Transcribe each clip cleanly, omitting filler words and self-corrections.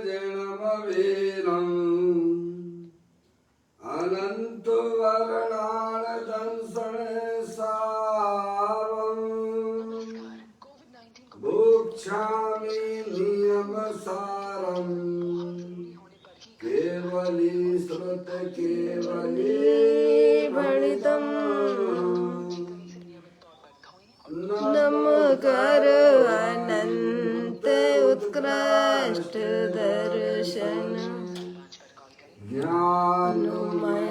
जिणमवीरम् अनंत वर्णान दंसन सारम् भोक्ष्यामि नियम सारम् केवली श्रुत केवली भणितम् नमकर अनंत उत्कृष्ट दर्शन ज्ञानमय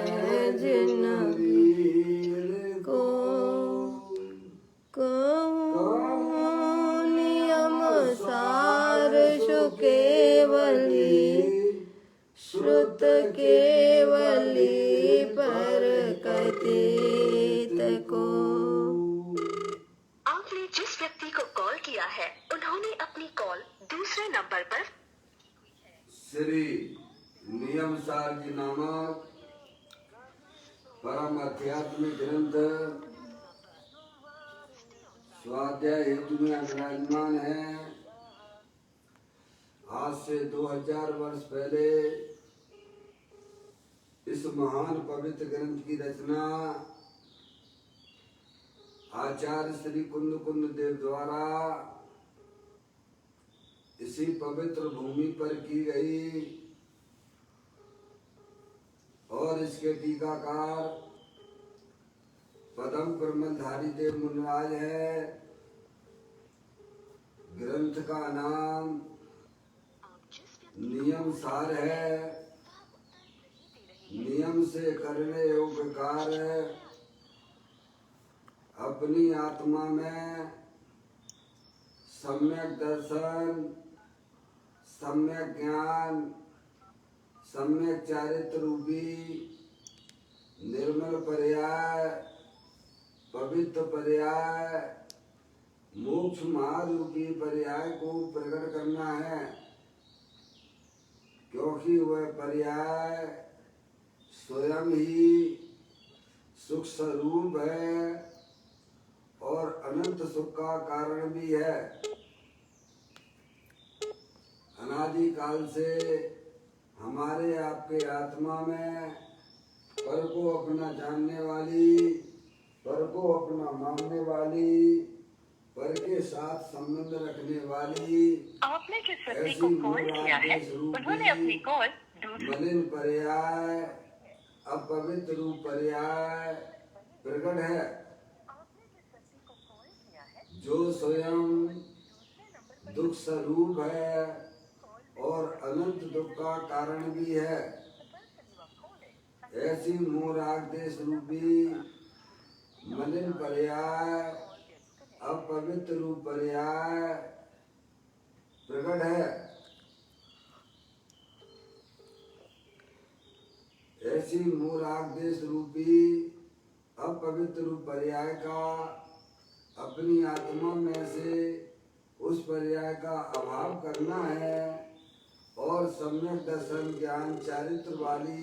जिन वीर को नियम सार केवली श्रुत केवली पर कथित को। आपने जिस व्यक्ति को कॉल किया है उन्होंने अपनी कॉल दूसरे नंबर पर श्री नियम सार जी नामक परम आध्यात्मिक ग्रंथ स्वाध्याय हेतु में विराजमान है। आज से 2000 वर्ष पहले इस महान पवित्र ग्रंथ की रचना आचार्य श्री कुंद कुंद देव द्वारा इसी पवित्र भूमि पर की गई और इसके टीकाकार पदम प्रमलधारी देव मुनिराज है। ग्रंथ का नाम नियम सार है। नियम से करने योग्य कार्य अपनी आत्मा में सम्यक दर्शन, सम्यक ज्ञान, सम्यक चारित्र रूपी निर्मल पर्याय, पवित्र पर्याय, मोक्ष महारूपी पर्याय को प्रकट करना है, क्योंकि वह पर्याय स्वयं ही सुख स्वरूप है और अनंत सुख का कारण भी है। अनादि काल से हमारे आपके आत्मा में पर को अपना जानने वाली, पर को अपना मानने वाली, पर के साथ संबंध रखने वाली आपने जिस व्यक्ति को कॉल किया है उन्होंने अपनी कॉल मलिन पर्याय, अपवित्र रूप पर्याय प्रकट है, जो स्वयं दुख स्वरूप है और अनंत दुख का कारण भी है। ऐसी मोराग देश रूपी मलिन पर्याय, अपवित्र रूप पर्याय प्रकट है। ऐसी मोराग देश रूपी अपवित्र रूप पर्याय का अपनी आत्मा में से उस पर्याय का अभाव करना है और सम्यक दर्शन ज्ञान चारित्र वाली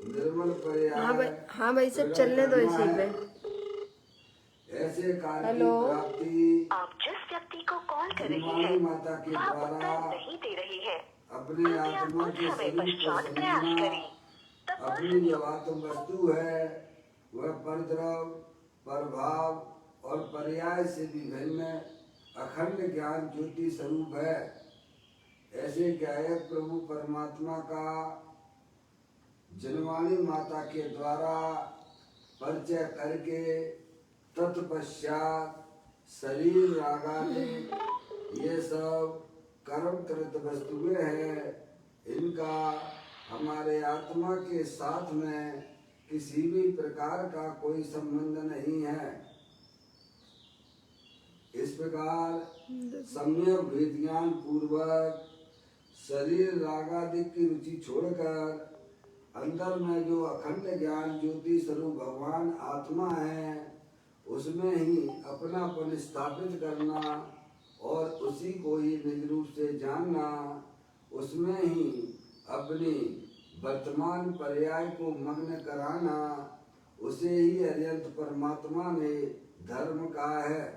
निर्मल पर्याय। हाँ भाई सब चलने दो इसी पे। ऐसे कार्य की प्राप्ति आप जिस व्यक्ति को कॉल कर रही है माता के वह द्वारा उत्तर नहीं दे रही है। अपने आत्मा के शरीर को समझना, अपनी जो आत्म वस्तु है वह परद्रव, प्रभाव और पर्याय से विभिन्न अखंड ज्ञान ज्योति स्वरूप है। ऐसे गायक प्रभु परमात्मा का जनवाणी माता के द्वारा परिचय करके तत्पश्चात शरीर रागादि ये सब कर्म कृत वस्तुएं हैं। इनका हमारे आत्मा के साथ में किसी भी प्रकार का कोई संबंध नहीं है। इस प्रकार सम्यक विज्ञान पूर्वक शरीर रागादि की रुचि छोड़कर अंदर में जो अखंड ज्ञान ज्योति स्वरूप भगवान आत्मा है उसमें ही अपनापन स्थापित करना और उसी को ही निज रूप से जानना, उसमें ही अपनी वर्तमान पर्याय को मग्न कराना, उसे ही अरिहंत परमात्मा ने धर्म कहा है।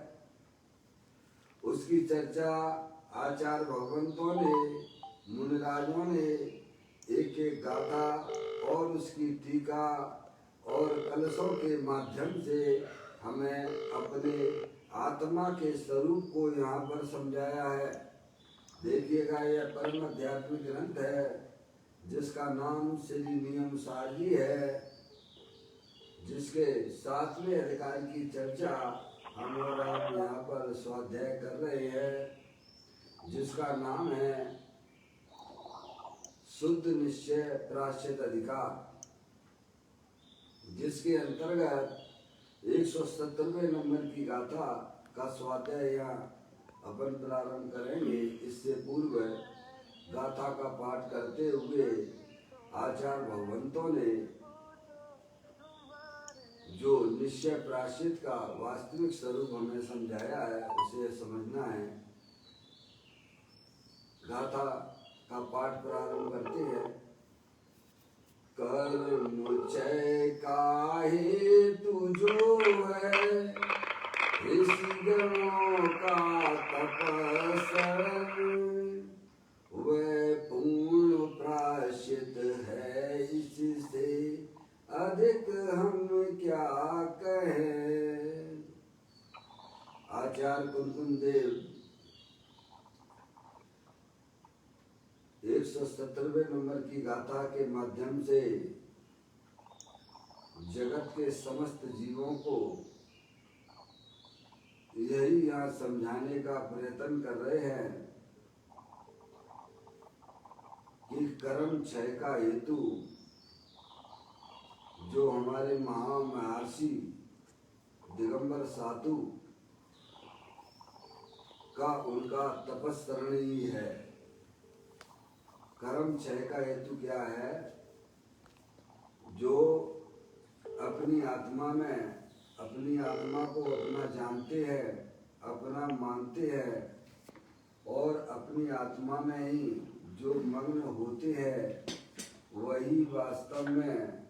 उसकी चर्चा आचार्य भगवंतों ने मुनिराजों गाथा और उसकी टीका और कलशों के माध्यम से हमें अपने आत्मा के स्वरूप को यहाँ पर समझाया है। देखिएगा, यह परम आध्यात्मिक ग्रंथ है जिसका नाम श्री नियम सारजी है, जिसके 7वें अधिकार की चर्चा हम और आप यहाँ पर स्वाध्याय कर रहे हैं, जिसका नाम है शुद्ध निश्चय प्रायश्चित अधिकार, जिसके अंतर्गत 170वें नंबर की गाथा का स्वाध्याय यहाँ अपन प्रारंभ करेंगे। इससे पूर्व गाथा का पाठ करते हुए आचार्य भगवंतों ने जो निश्चय प्रायश्चित का वास्तविक स्वरूप हमें समझाया है उसे समझना है। गाथा का पाठ प्रारंभ करते हैं। कर्म चय काहे तुझो है, ऋषिगणों का तपस्सरण, वह पूर्ण प्रायश्चित है, इससे अधिक हम क्या कहें। आचार्य कुंकुम देव 170वें नंबर की गाथा के माध्यम से जगत के समस्त जीवों को यही यहाँ समझाने का प्रयत्न कर रहे हैं कि कर्म क्षय का हेतु जो हमारे महर्षि दिगंबर साधु का उनका तपस्सरण ही है। कर्म क्षय का हेतु क्या है? जो अपनी आत्मा में अपनी आत्मा को अपना जानते हैं, अपना मानते हैं और अपनी आत्मा में ही जो मग्न होते हैं, वही वास्तव में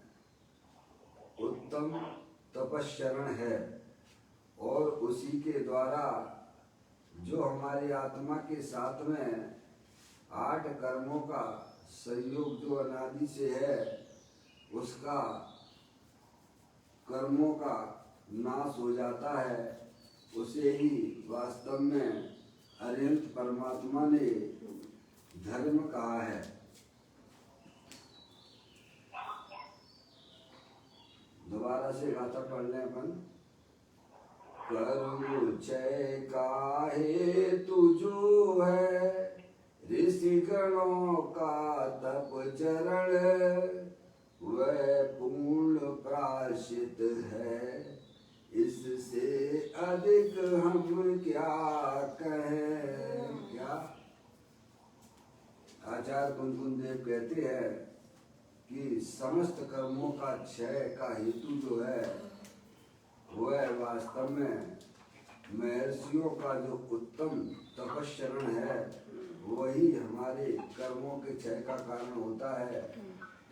उत्तम तपस्सरण है। और उसी के द्वारा जो हमारी आत्मा के साथ में 8 कर्मों का संयोग जो अनादि से है, उसका कर्मों का नाश हो जाता है। उसे ही वास्तव में अरिहंत परमात्मा ने धर्म कहा है। दोबारा से गाथा पढ़ लें अपन। कर्म क्षय काहे तुझो है, ऋषिगणों का तप चरण, वह पूर्ण प्रायश्चित है, इससे अधिक हम क्या कहें। क्या आचार्य कुंकुम देव कहते हैं कि समस्त कर्मों का क्षय का हेतु जो है वह वास्तव में महर्षियों का जो उत्तम तपस्सरण है, वही हमारे कर्मों के क्षय का कारण होता है।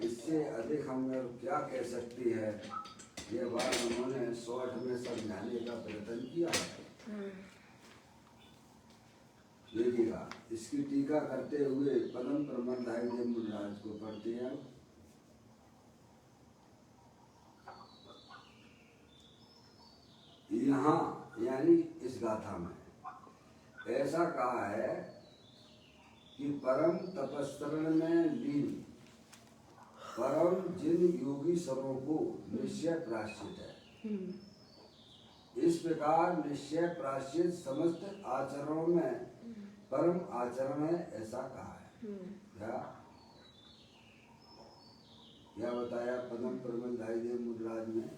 इससे अधिक हम क्या कह सकते हैं। ये बात उन्होंने शॉर्ट में समझाने का प्रयत्न किया है। देखिएगा, इसकी टीका करते हुए पदम प्रबंधाई देव मुनिराज को पढ़ते हैं। यहाँ यानी इस गाथा में ऐसा कहा है कि परम तपस्सरण में लीन परम जिन योगी सरों को निश्चय प्रायश्चित है। इस प्रकार निश्चय प्रायश्चित समस्त आचरणों में परम आचरण है, ऐसा कहा है। क्या बताया पदम प्रबंधाई देव मुनिराज में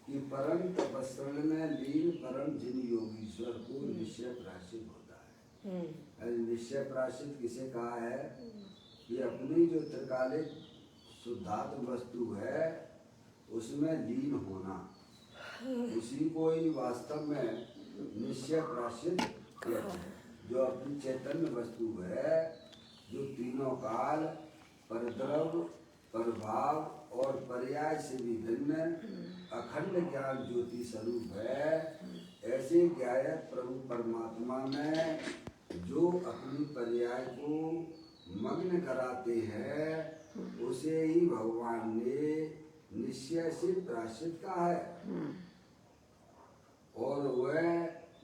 कि परम तपस्सरण में लीन परम जिन योगीश्वर को निश्चय प्रायश्चित होता है। निश्चय प्रायश्चित किसे कहा है कि अपनी जो त्रिकालिक शुद्धात्म वस्तु है उसमें लीन होना, उसी को ही वास्तव में निश्चय प्रायश्चित कहते हैं। जो अपनी चैतन्य वस्तु है, जो तीनों काल परद्रव्य प्रभाव और पर्याय से भी भिन्न अखंड ज्ञान ज्योति स्वरूप है, ऐसे ज्ञायक प्रभु परमात्मा में जो अपनी पर्याय को मग्न कराते हैं उसे ही भगवान ने निश्चय से प्रायश्चित कहा है। और वह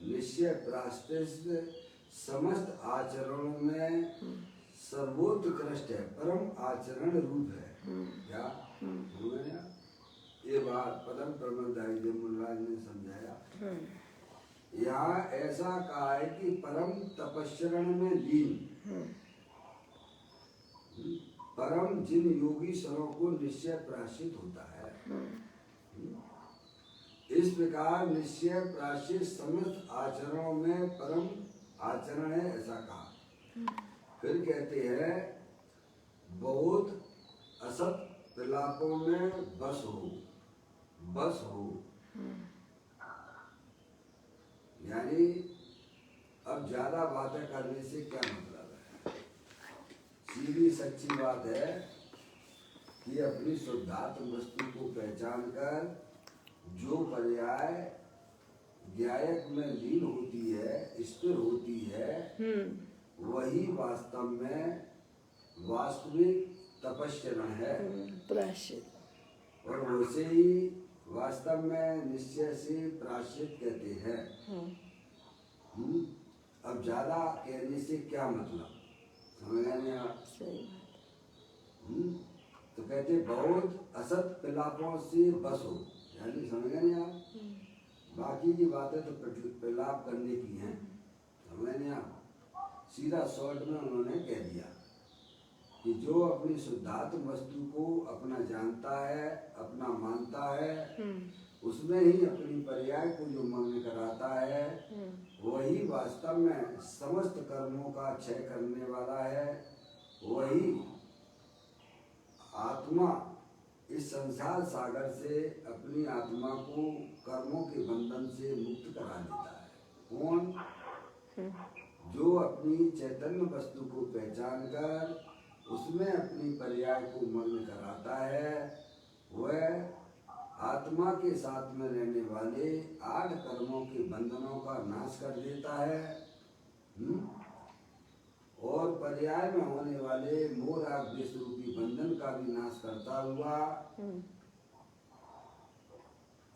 निश्चय प्रायश्चित समस्त आचरणों में सर्वोत्कृष्ट है, परम आचरण रूप है। क्या ये बात पदम प्रबंधाई जी मुनराज ने समझाया। यहाँ ऐसा कहा है कि परम तपस्रण में लीन, परम जिन योगी सरों को निश्चय प्रायश्चित होता है। इस प्रकार निश्चय प्रायश्चित समस्त आचरणों में परम आचरण है, ऐसा कहा। फिर कहते हैं बहुत असत विलापों में बस हो, बस हो। यानी अब ज्यादा बातें करने से क्या मतलब है? सीधी सच्ची बात है कि अपनी शुद्धात्म वस्तु को पहचान कर जो पर्याय ज्ञायक में लीन होती है, स्थिर होती है, वही वास्तव में वास्तविक तपस्या है, प्रायश्चित। और वैसे ही वास्तव में निश्चय से प्रायश्चित कहते हैं। अब ज्यादा कहने से क्या मतलब, समझ गए आप? तो कहते बहुत असत पिलापों से बस हो, यानी समझ गए आप? बाकी की बातें तो पिलाप करने की हैं, समझ गए आप? सीधा शॉर्ट में उन्होंने कह दिया कि जो अपनी शुद्धात्म वस्तु को अपना जानता है, अपना मानता है, उसमें ही अपनी पर्याय को जो मग्न कराता है, वही वास्तव में समस्त कर्मों का क्षय करने वाला है। वही आत्मा इस संसार सागर से अपनी आत्मा को कर्मों के बंधन से मुक्त करा देता है। कौन? जो अपनी चैतन्य वस्तु को पहचान कर उसमें अपनी पर्याय को मग्न कराता है, वह आत्मा के साथ में रहने वाले 8 कर्मों के बंधनों का नाश कर देता है। और पर्याय में होने वाले मोह राग द्वेष रूपी बंधन का भी नाश करता हुआ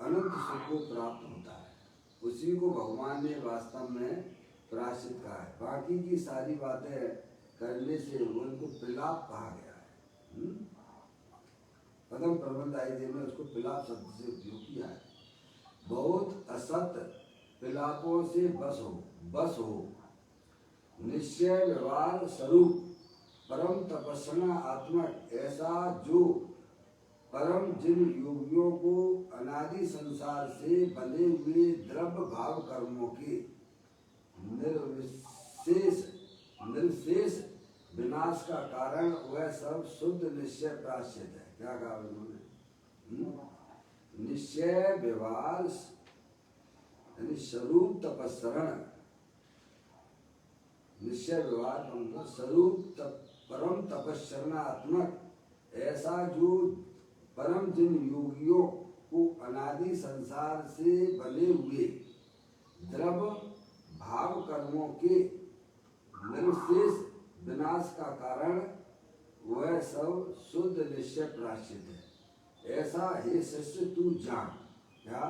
अनंत सुख को प्राप्त होता है। उसी को भगवान ने वास्तव में प्रायश्चित कहा है। बाकी की सारी बातें करने से उनको पिलाप कहा गया है। पदम प्रबंध आई ने उसको पिलाप शब्द से उपयोग किया है। बहुत असत पिलापों से बस हो, बस हो। निश्चय व्यवहार स्वरूप परम तपस्या आत्मक, ऐसा जो परम जिन योगियों को अनादि संसार से बने हुए द्रव्य भाव कर्मों के निर्शेष विनाश का कारण वह सब शुद्ध निश्चय प्रायश्चित है। क्या कहा उन्होंने? निश्चय व्यवहार यानी स्वरूप तपस्सरण, निश्चय व्यवहार का मतलब स्वरूप परम तपस्सरणात्मक, ऐसा जो परम जिन योगियों को अनादि संसार से बने हुए द्रव्य भाव कर्मों के निर्शेष विनाश का कारण वह सब शुद्ध निश्चय प्रायश्चित है। ऐसा हे शिष्य तू जान। क्या?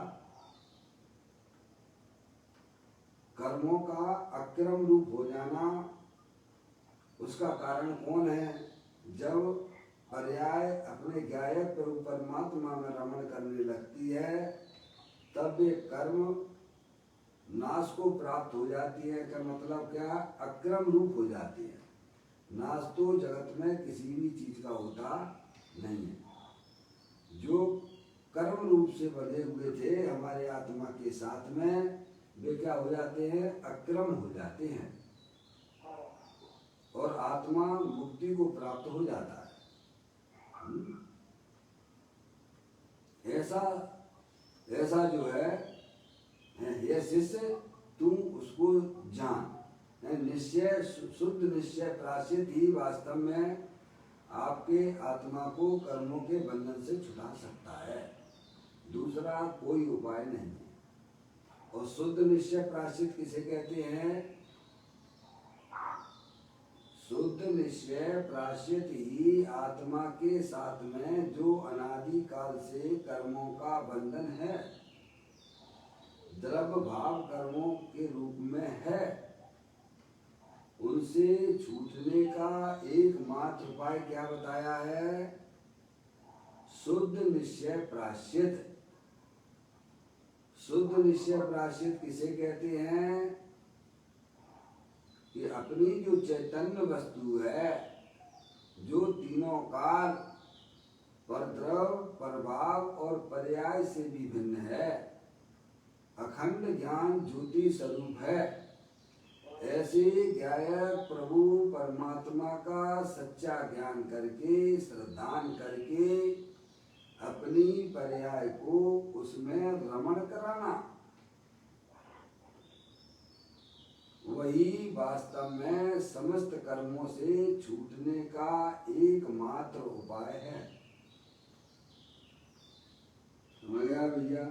कर्मों का अक्रम रूप हो जाना, उसका कारण कौन है? जब पर्याय अपने ज्ञायक प्रभु परमात्मा में रमण करने लगती है, तब वे कर्म नाश को प्राप्त हो जाती है। का मतलब क्या? अक्रम रूप हो जाती है। नाश तो जगत में किसी भी चीज का होता नहीं है। जो कर्म रूप से बने हुए थे हमारे आत्मा के साथ में, वे क्या हो जाते हैं? अक्रम हो जाते हैं और आत्मा मुक्ति को प्राप्त हो जाता है। ऐसा जो है ये शिष्य तुम उसको जान। निश्चय शुद्ध निश्चय प्रायश्चित ही वास्तव में आपके आत्मा को कर्मों के बंधन से छुड़ा सकता है। दूसरा कोई उपाय नहीं है। और शुद्ध निश्चय प्रायश्चित किसे कहते हैं? शुद्ध निश्चय प्रायश्चित ही आत्मा के साथ में जो अनादि काल से कर्मों का बंधन है, द्रव्य भाव कर्मों के रूप में है, उनसे छूटने का एकमात्र उपाय क्या बताया है? शुद्ध निश्चय प्रायश्चित। शुद्ध निश्चय प्रायश्चित किसे कहते हैं? कि अपनी जो चैतन्य वस्तु है, जो तीनों काल, परद्रव, प्रभाव और पर्याय से भी भिन्न है, अखंड ज्ञान ज्योति स्वरूप है, ऐसे ज्ञायक प्रभु परमात्मा का सच्चा ज्ञान करके, श्रद्धान करके अपनी पर्याय को उसमें रमण कराना, वही वास्तव में समस्त कर्मों से छूटने का एकमात्र उपाय है। समझ गया भैया?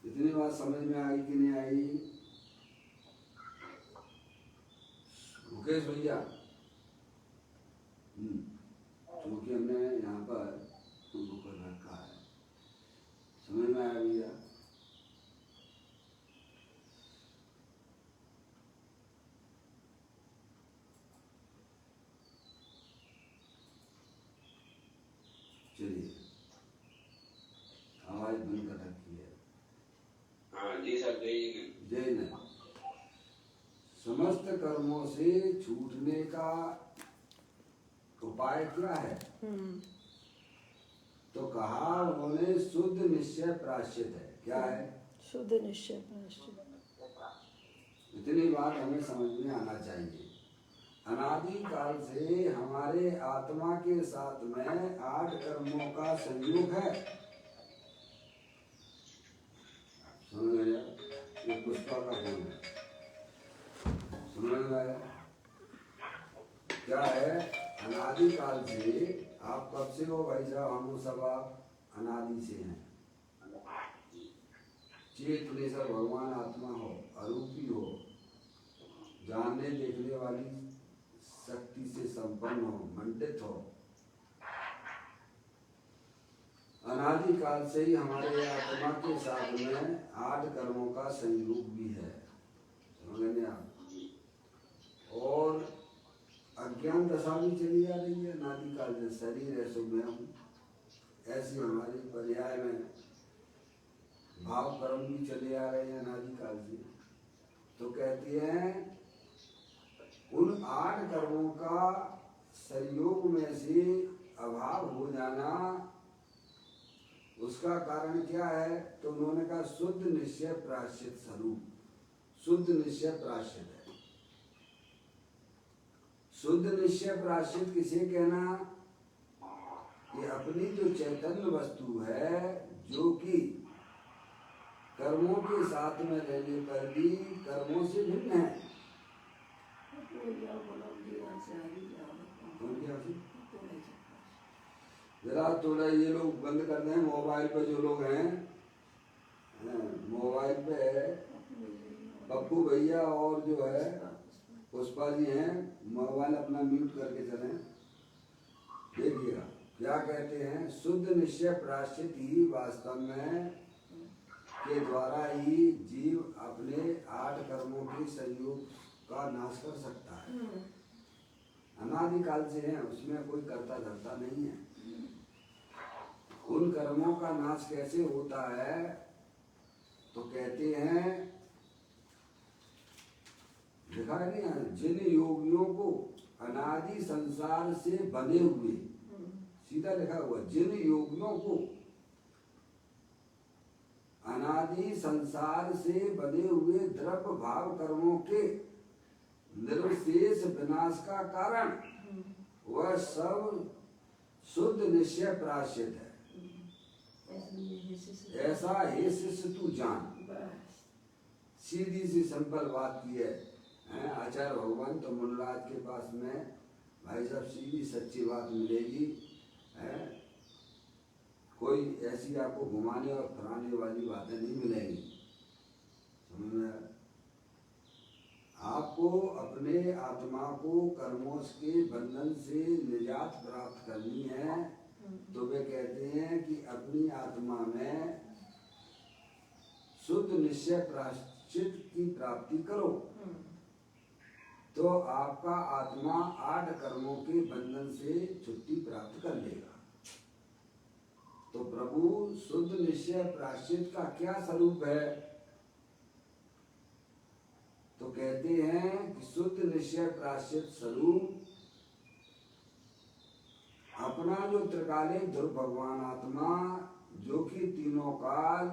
इतनी बात समझ में आई कि नहीं आई? मुकेश भैया, क्योंकि हमने यहाँ पर उनको कर रखा है, समझ में आया भैया? चलिए, आवाज बंद कर रखी है। हाँ जी सर, जय न। समस्त कर्मों से छूटने का उपाय क्या है? तो कहा उन्होंने शुद्ध निश्चय प्रायश्चित है। क्या है? शुद्ध निश्चय प्रायश्चित। इतनी बात हमें समझ में आना चाहिए। अनादि काल से हमारे आत्मा के साथ में 8 कर्मों का संयोग है। समझ में आया? ये पुष्पा का फोन है, समझ में आया? क्या है? अनादि काल से, आप कब से हो भाई साहब? हम सब आप अनादि से हैं। चेतनेश्वर भगवान आत्मा हो, अरूपी हो, जानने देखने वाली शक्ति से संपन्न हो, मंडित हो। अनादि काल से ही हमारे आत्मा के साथ में 8 कर्मों का संयोग भी है। समझ आप? और अज्ञान दशा भी चली आ रही है अनादि काल से। शरीर है सो मैं हूँ, ऐसी हमारी पर्याय में भाव कर्म भी चले आ रहे हैं अनादि काल से। तो कहती हैं उन 8 कर्मों का संयोग में से अभाव हो जाना, उसका कारण क्या है? तो उन्होंने कहा शुद्ध निश्चय प्रायश्चित स्वरूप। शुद्ध निश्चय प्रायश्चित है। शुद्ध निश्चय प्रायश्चित किसे कहना? कि अपनी जो चैतन्य वस्तु है, जो कि कर्मों के साथ में रहने पर भी कर्मों से भिन्न है। जरा थोड़ा ये लोग बंद कर दें। मोबाइल पे जो लोग हैं, मोबाइल पे पप्पू भैया और जो है पुष्पा जी हैं, मोबाइल अपना म्यूट करके चलें। देखिएगा क्या कहते हैं। शुद्ध निश्चय प्रायश्चित ही वास्तव में के द्वारा ही जीव अपने 8 कर्मों के संयोग का नाश कर सकता है। अनादि काल से है, उसमें कोई करता धरता नहीं है। उन कर्मों का नाश कैसे होता है? तो कहते हैं, लिखा है नहीं, जिन योगियों को अनादि संसार से बने हुए, सीधा लिखा हुआ, जिन योगियों को अनादि संसार से बने हुए द्रव्य भाव कर्मों के निर्विशेष विनाश का कारण वह सब शुद्ध निश्चय प्रायश्चित है। ऐसा हे शिष्य तू जान। सीधी सी सिंपल बात की है। आचार्य भगवान तो मुनराज के पास में भाई साहब सीधी सच्ची बात मिलेगी। कोई ऐसी आपको घुमाने और फिराने वाली बातें नहीं मिलेंगी। समझ में? आपको अपने आत्मा को कर्मों के बंधन से निजात प्राप्त करनी है तो वे कहते हैं कि अपनी आत्मा में शुद्ध निश्चय प्रायश्चित की प्राप्ति करो तो आपका आत्मा 8 कर्मों के बंधन से छुट्टी प्राप्त कर लेगा। तो प्रभु शुद्ध निश्चय प्रायश्चित का क्या स्वरूप है? तो कहते हैं कि शुद्ध निश्चय प्रायश्चित स्वरूप अपना जो त्रिकालिक ध्रुव भगवान आत्मा जो कि तीनों काल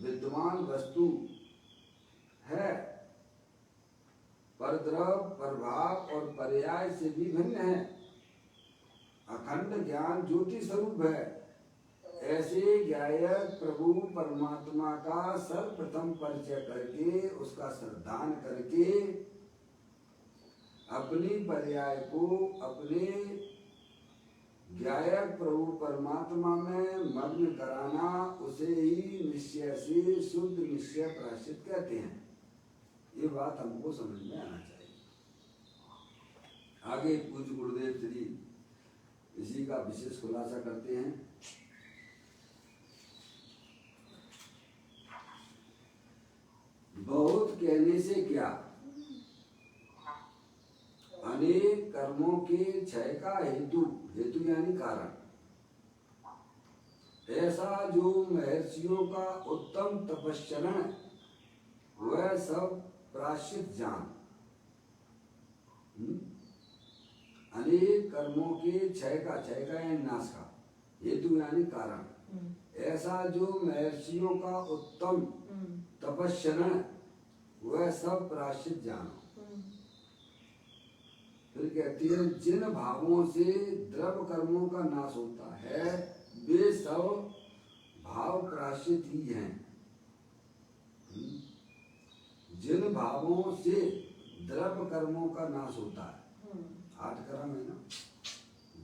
विद्यमान वस्तु है, परद्रव, प्रभाव और पर्याय से भी भिन्न है, अखंड ज्ञान ज्योति स्वरूप है, ऐसे ज्ञायक प्रभु परमात्मा का सर्वप्रथम परिचय करके उसका श्रद्धान करके अपनी पर्याय को अपने ज्ञायक प्रभु परमात्मा में मग्न कराना, उसे ही निश्चय से शुद्ध निश्चय प्रायश्चित कहते हैं। ये बात हमको समझ में आना चाहिए। आगे पूज्य गुरुदेव श्री इसी का विशेष खुलासा करते हैं। बहुत कहने से क्या, अनेक कर्मों के क्षय का हेतु, हेतु यानी कारण, ऐसा जो महर्षियों का उत्तम तपश्चरण वह सब प्रायश्चित जान। अनेक कर्मों के क्षय का यानी नाश का, हेतु यानी कारण, ऐसा जो महर्षियों का उत्तम तपश्चरण वह सब प्रायश्चित जानो। फिर कहती है जिन भावों से द्रव्य कर्मों का नाश होता है वे सब भाव प्रायश्चित ही हैं। जिन भावों से द्रव्य कर्मों का नाश होता है, 8 कर्म है ना,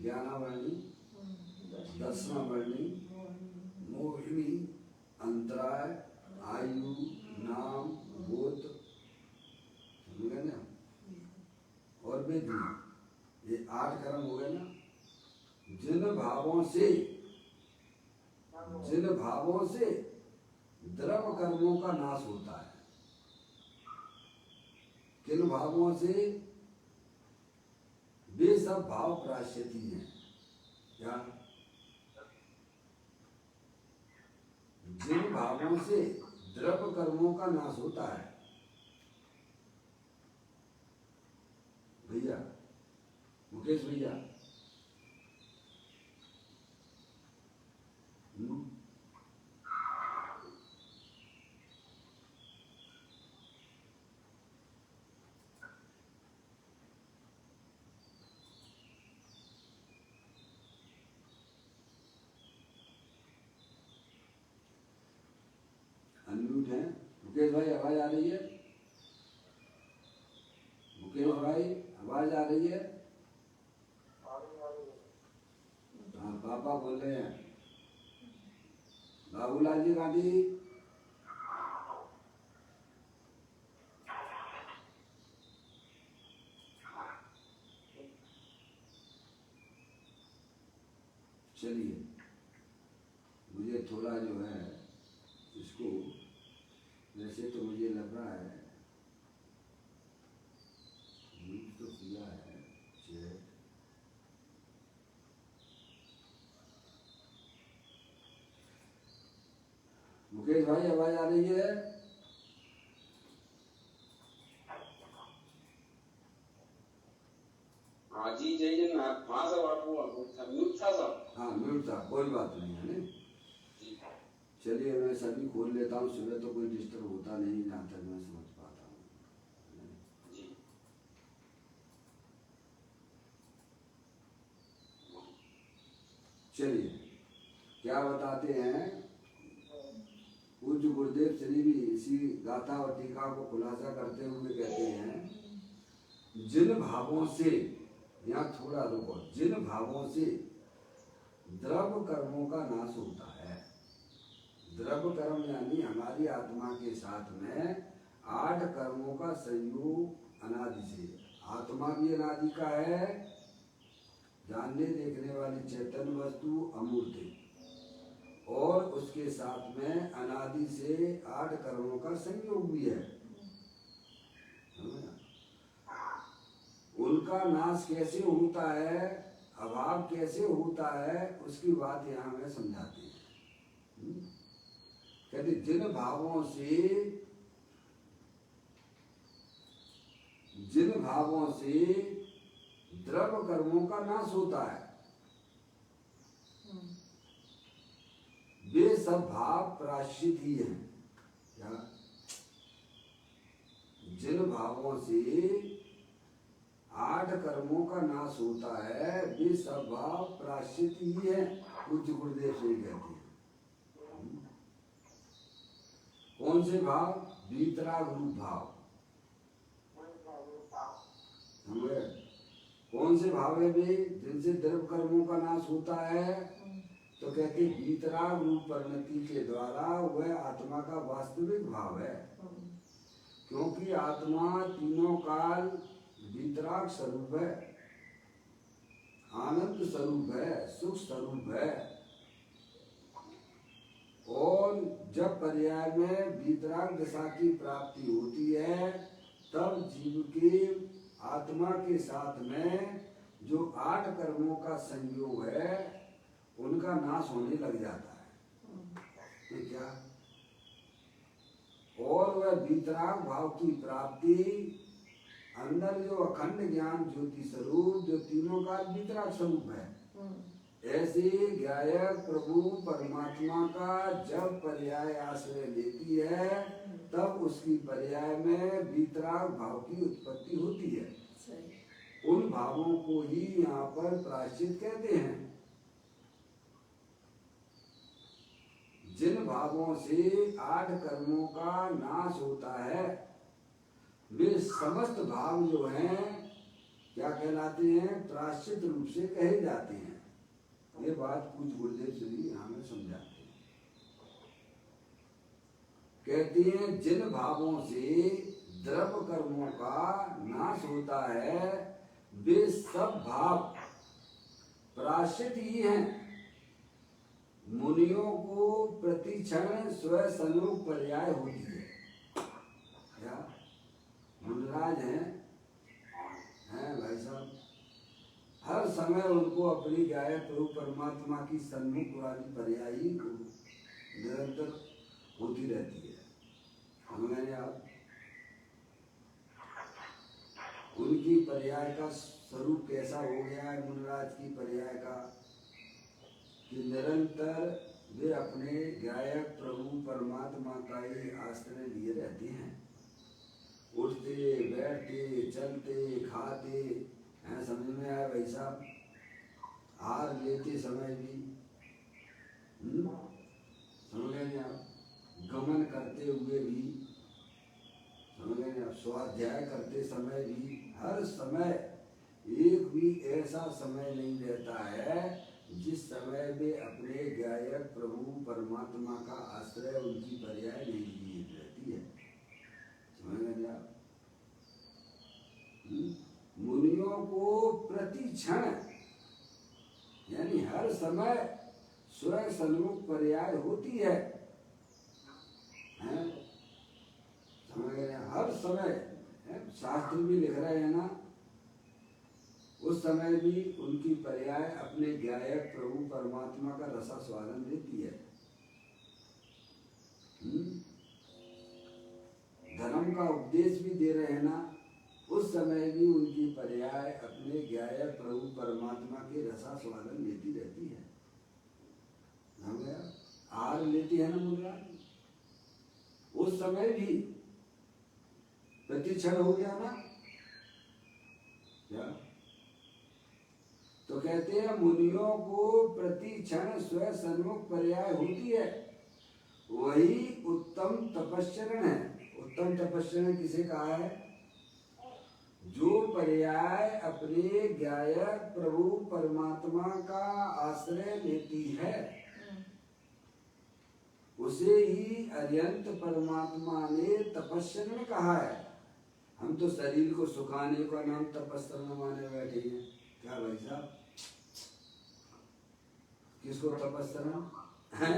ज्ञानावर्णी, दर्शनावर्णी, मोहिनी, अंतराय, आयु, नाम, बोध, समझ ना, और वेदी, ये 8 कर्म हो गए ना। जिन भावों से द्रव्य कर्मों का नाश होता है, किन भावों से? वे सब भाव प्रायश्चित ही हैं। क्या? जिन भावों से द्रव्य कर्मों का नाश होता है, भैया मुकेश भैया, अनम्यूट है। मुकेश भाई आवाज आ रही है? मुकेश भाई आवाज आ रही है? हाँ, पापा बोल रहे हैं। बाबूलाल जी गांधी, चलिए मुझे थोड़ा जो है इसको, वैसे तो मुझे लग रहा है तो किया है चेक। मुकेश भाई आवाज आ रही है? हाँ जी, जय जगन्नाथ। हाँ सब आपको म्यूट था सब। हाँ म्यूट था, कोई बात नहीं है ना। चलिए मैं सभी खोल लेता हूँ, सुबह तो कोई डिस्टर्ब होता नहीं जहाँ तक मैं समझ पाता हूँ। चलिए क्या बताते हैं पूज्य गुरुदेव श्री भी इसी गाथा और टीका को खुलासा करते हुए कहते हैं जिन भावों से, यहाँ थोड़ा रुको, जिन भावों से द्रव्य कर्मों का नाश होता है, द्रव्य कर्म यानी हमारी आत्मा के साथ में 8 कर्मों का संयोग अनादि से। आत्मा भी अनादि का है, जानने देखने वाली चैतन्य वस्तु अमूर्त है, और उसके साथ में अनादि से 8 कर्मों का संयोग भी है। उनका नाश कैसे होता है, अभाव कैसे होता है, उसकी बात यहाँ में समझाते हैं। कहते जिन भावों से द्रव्य कर्मों का नाश होता है, वे सब भाव प्रायश्चित ही हैं। क्या? जिन भावों से 8 कर्मों का नाश होता है, वे सब भाव प्रायश्चित ही है। पूज्य गुरुदेव से कहते हैं। कौन से भाव? वीतराग रूप भाव। समझे? कौन से भाव है वे जिनसे द्रव्य कर्मों का नाश होता है? तो कहते वीतराग रूप परिणति के द्वारा वह आत्मा का वास्तविक भाव है, क्योंकि आत्मा तीनों काल वीतराग स्वरूप है, आनंद स्वरूप है, सुख स्वरूप है। और जब पर्याय में वीतराग दशा की प्राप्ति होती है, तब जीव के आत्मा के साथ में जो 8 कर्मों का संयोग है, उनका नाश होने लग जाता है। ये क्या? और वह वीतराग भाव की प्राप्ति अंदर जो अखंड ज्ञान ज्योति स्वरूप, जो तीनों का वीतराग स्वरूप है, ऐसे गायक प्रभु परमात्मा का जब पर्याय आश्रय लेती है, तब उसकी पर्याय में वीतराग भाव की उत्पत्ति होती है। उन भावों को ही यहाँ पर प्रायश्चित कहते हैं। जिन भावों से 8 कर्मों का नाश होता है, वे समस्त भाव जो हैं क्या कहलाते हैं? प्रायश्चित रूप से कहे जाते हैं। ये बात कुछ गुरुदेव से भी हमें समझाते हैं। कहते हैं जिन भावों से द्रव्य कर्मों का नाश होता है, वे सब भाव प्रायश्चित ही हैं। मुनियों को प्रतिक्षण स्वयं सन्मुख पर्याय होती है। क्या मुनिराज हैं भाई साहब, हर समय उनको अपनी गायक प्रभु परमात्मा की सन्मुख वाली पर्याय ही निरंतर होती रहती है। समझे आप? उनकी पर्याय का स्वरूप कैसा हो गया है मुनिराज की पर्याय का, कि निरंतर वे अपने गायक प्रभु परमात्मा का ही आश्रय लिए रहते हैं। उठते बैठते चलते खाते हैं, समझ में आया भाई साहब? हार लेते समय भी समझ गए आप? गमन करते हुए भी समझ गए आप? स्वाध्याय करते समय भी, हर समय एक भी ऐसा समय नहीं रहता है जिस समय वे अपने गायक प्रभु परमात्मा का आश्रय, उनकी पर्याय नहीं ली रहती है। समझ गए आप? मुनियों को प्रति क्षण यानी हर समय स्वयं सन्मुख पर्याय होती है। समझ गए? हर समय शास्त्र भी लिख रहे हैं ना, उस समय भी उनकी पर्याय अपने गायक प्रभु परमात्मा का रसास्वादन देती है। धर्म का उपदेश भी दे रहे हैं ना, उस समय भी उनकी पर्याय अपने गायक प्रभु परमात्मा के रसास्वादन लेती रहती है। आहार लेती है ना मुद्रा, उस समय भी प्रतिक्षण हो गया ना। क्या? तो कहते हैं मुनियों को प्रति क्षण स्वयं सन्मुख पर्याय होती है, वही उत्तम तपस्चरण है। उत्तम तपस्चरण किसे कहा है? जो पर्याय अपने गायक प्रभु परमात्मा का आश्रय लेती है। उसे ही अरियंत परमात्मा ने तपस्या कहा है। हम तो शरीर को सुखाने का नाम तपस्या माने बैठे हैं। क्या भाई साहब, किसको तपस्या है?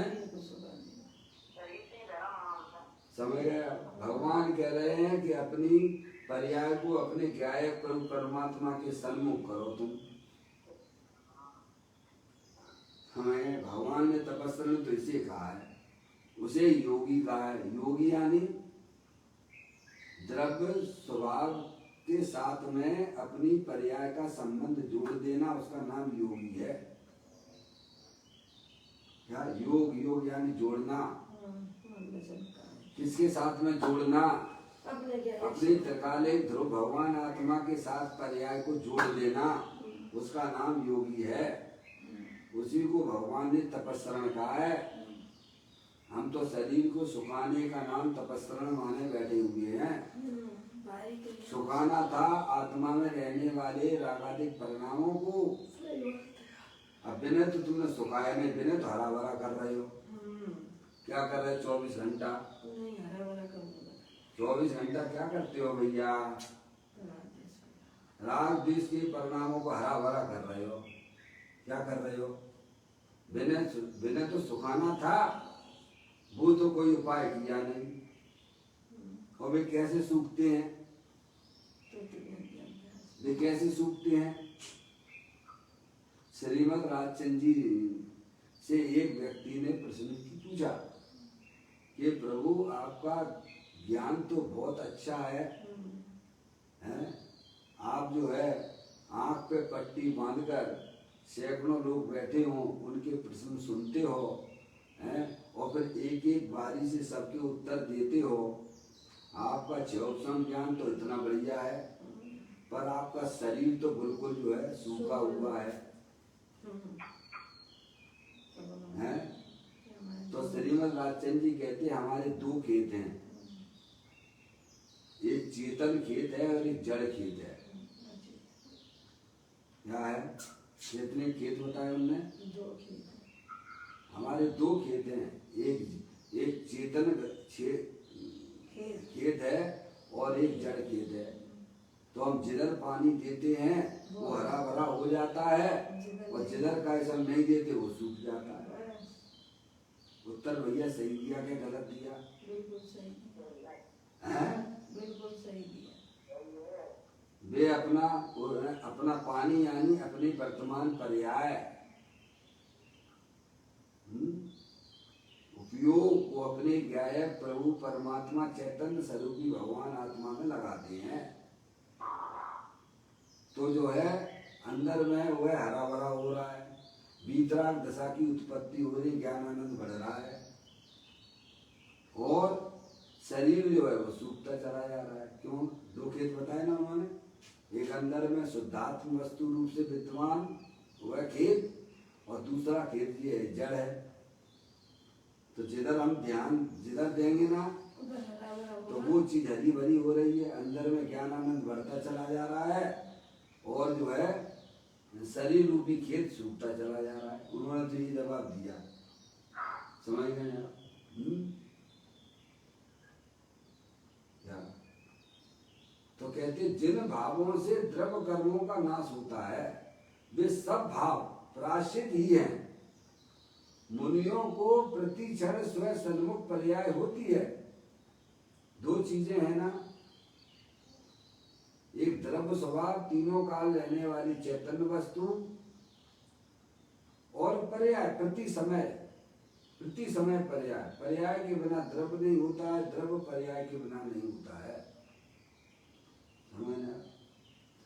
समझ गया? भगवान कह रहे हैं कि अपनी पर्याय को अपने गायक प्रभु परमात्मा के सन्मुख करो तुम। हमें भगवान ने तपस्या तो इसे कहा है, उसे योगी कहा है। योगी यानी द्रव्य स्वभाव के साथ में अपनी पर्याय का संबंध जोड़ देना, उसका नाम योगी है। क्या योग? योग यानी जोड़ना। किसके साथ में जोड़ना? अपने त्रिकालिक ध्रुव भगवान आत्मा के साथ पर्याय को जोड़ देना, उसका नाम योगी है। उसी को भगवान ने तपस्या कहा है। हम तो शरीर को सुखाने का नाम तपस्या माने बैठे हुए हैं। सुखाना था आत्मा में रहने वाले रागादिक परिणामों को। अब बिना तो तुमने सुखाया नहीं, बिना तो हरा भरा कर रहे हो। क्या कर रहे हो? 24 घंटा 24 घंटा क्या करते हो भैया? राग द्वेष के परिणामों को हरा भरा कर रहे हो। क्या कर रहे हो? बिना तो सुखाना था, वो तो कोई उपाय किया नहीं। और वे कैसे सूखते हैं? वे कैसे सूखते हैं? श्रीमद् राजचंद्र जी से एक व्यक्ति ने प्रश्न पूछा कि प्रभु आपका ज्ञान तो बहुत अच्छा है, हैं? आप जो है आंख पे पट्टी बांधकर सैकड़ों लोग बैठे हों उनके प्रश्न सुनते हो, हैं? और फिर एक एक बारी से सबके उत्तर देते हो। आपका क्षयोपशम ज्ञान तो इतना बढ़िया है, पर आपका शरीर तो बिल्कुल जो है सूखा हुआ है। हैं? तो श्रीमद् राजचंद्र जी कहते हैं हमारे 2 खेत हैं, एक चेतन खेत है और एक जड़ खेत है। क्या है? कितने खेत बताए उनने? 2 खेत। हमारे 2 खेत हैं, एक चेतन खेत है और एक जड़ खेत है। तो हम जिधर पानी देते हैं वो हरा भरा हो जाता है, और जिधर का ऐसा नहीं देते वो सूख जाता है। उत्तर भैया सही दिया क्या गलत दिया? बिल्कुल सही है? बिल्कुल सही दिया। वे अपना पानी यानी अपनी वर्तमान पर्याय उपयोग को अपने गायक प्रभु परमात्मा चैतन्य स्वरूपी भगवान आत्मा में लगाते हैं। तो जो है अंदर में वह हरा भरा हो रहा है, वीतराग दशा की उत्पत्ति हो रही, ज्ञान आनंद बढ़ रहा है, और शरीर जो है वो सूखता चला जा रहा है। क्यों? 2 खेत बताए ना उन्होंने, एक अंदर में शुद्धात्म वस्तु रूप से विद्यमान वह खेत, और दूसरा खेत ये है जड़ है। तो जिधर हम ध्यान जिधर देंगे ना तो वो चीज हरी भरी हो रही है, अंदर में ज्ञान आनंद बढ़ता चला जा रहा है, और जो है शरीर रूपी खेत सूखता चला जा रहा है। उन्होंने तो ये जवाब दिया, समझ गए आप? तो कहते जिन भावों से द्रव्य कर्मों का नाश होता है वे सब भाव प्राश्चित ही हैं। मुनियों को प्रति क्षण स्वयं सन्मुख पर्याय होती है। 2 चीजें हैं ना, एक द्रव्य स्वभाव तीनों काल रहने वाली चैतन्य वस्तु, और पर्याय प्रति समय पर्याय। पर्याय के बिना द्रव्य नहीं होता है, द्रव्य पर्याय के बिना नहीं होता है।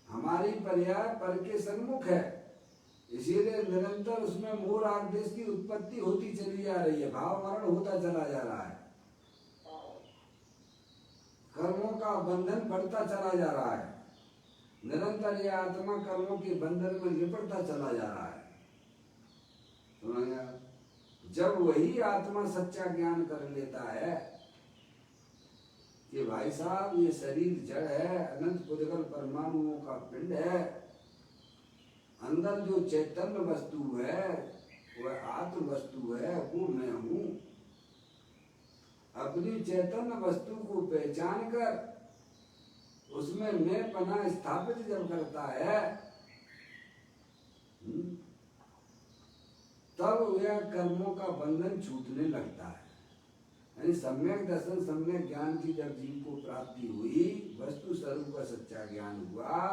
हमारी पर्याय पर के सन्मुख है, इसीलिए निरंतर उसमें मोह राग द्वेष की उत्पत्ति होती चली जा रही है, भाव मरण होता चला जा रहा है, कर्मों का बंधन बढ़ता चला जा रहा है, निरंतर यह आत्मा कर्मों के बंधन में लिपटता चला जा रहा है। जब वही आत्मा सच्चा ज्ञान कर लेता है कि भाई साहब ये शरीर जड़ है, अनंत पुद्गल परमाणुओं का पिंड है, अंदर जो चैतन्य वस्तु है वह आत्म वस्तु है, वो मैं हूँ, अपनी चैतन्य वस्तु को पहचान कर उसमें मैं पना स्थापित जब करता है तब वह कर्मों का बंधन छूटने लगता है। यानी सम्यक दर्शन सम्यक ज्ञान की जब जीव को प्राप्ति हुई, वस्तु स्वरूप का सच्चा ज्ञान हुआ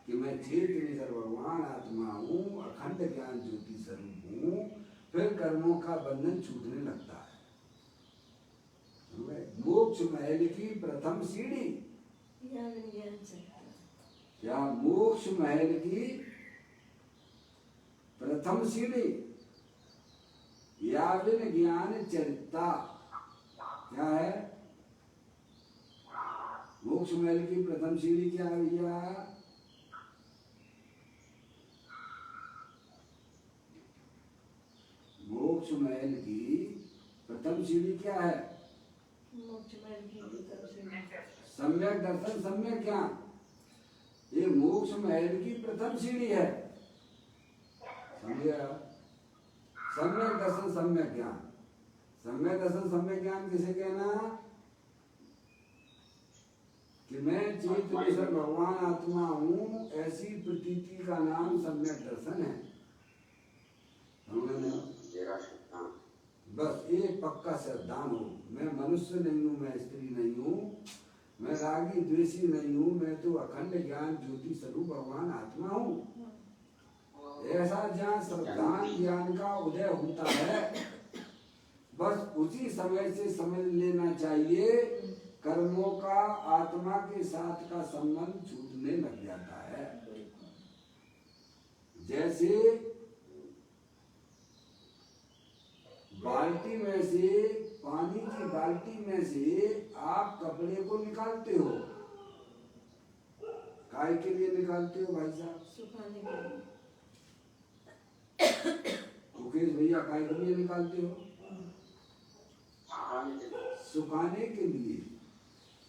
कि मैं चेतन भगवान आत्मा हूँ, अखंड ज्ञान ज्योति स्वरूप हूँ, फिर कर्मों का बंधन छूटने लगता है। मोक्ष महल की प्रथम सीढ़ी क्या? मोक्ष महल की प्रथम सीढ़ी याविन ज्ञान चरिता क्या है? मोक्ष महल की प्रथम सीढ़ी क्या है भैया? मोक्ष महल की प्रथम सीढ़ी क्या है? सम्यक दर्शन सम्यक ज्ञान। ये मोक्ष महल की प्रथम सीढ़ी है, समझे? सम्यक दर्शन सम्यक ज्ञान। सम्यक दर्शन सम्यक ज्ञान किसे कहना? कि मैं चेतन भगवान आत्मा हूँ, ऐसी प्रतीति का नाम सम्यक दर्शन है। बस एक पक्का श्रद्धान हो, मैं मनुष्य नहीं हूँ, मैं स्त्री नहीं हूँ, मैं रागी द्वेषी नहीं हूँ, मैं तो अखंड ज्ञान ज्योति स्वरूप भगवान आत्मा हूँ। ऐसा जहाँ श्रद्धान ज्ञान का उदय होता है, बस उसी समय से समझ लेना चाहिए कर्मों का आत्मा के साथ का संबंध छूटने लग जाता है। जैसे बाल्टी में से, पानी की बाल्टी में से आप कपड़े को निकालते हो, काय के लिए निकालते हो भाई साहब? सुखाने के लिए। मुकेश भैया काय के लिए निकालते हो? सुखाने के लिए।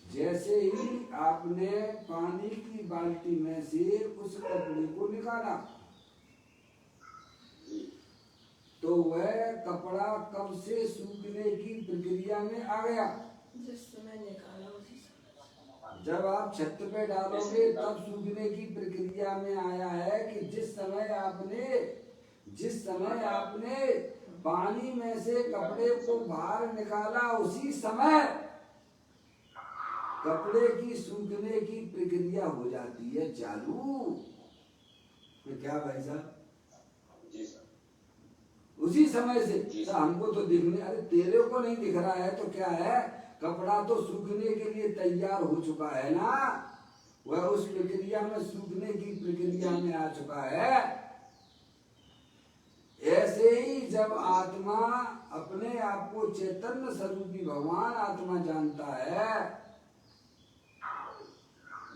जैसे ही आपने पानी की बाल्टी में से उस कपड़े को निकाला तो वह कपड़ा कब से सूखने की प्रक्रिया में आ गया? जिस समय निकाला उसी समय। जब आप छत पे डालोगे तब सूखने की प्रक्रिया में आया है कि जिस समय आपने पानी में से कपड़े को बाहर निकाला उसी समय कपड़े की सूखने की प्रक्रिया हो जाती है चालू। तो क्या भाई साहब? उसी समय से तो हमको तो दिखने, अरे तेरे को नहीं दिख रहा है तो क्या है, कपड़ा तो सूखने के लिए तैयार हो चुका है ना, वह उस प्रक्रिया में सूखने की प्रक्रिया में आ चुका है। ऐसे ही जब आत्मा अपने आप को चैतन्य स्वरूपी भगवान आत्मा जानता है,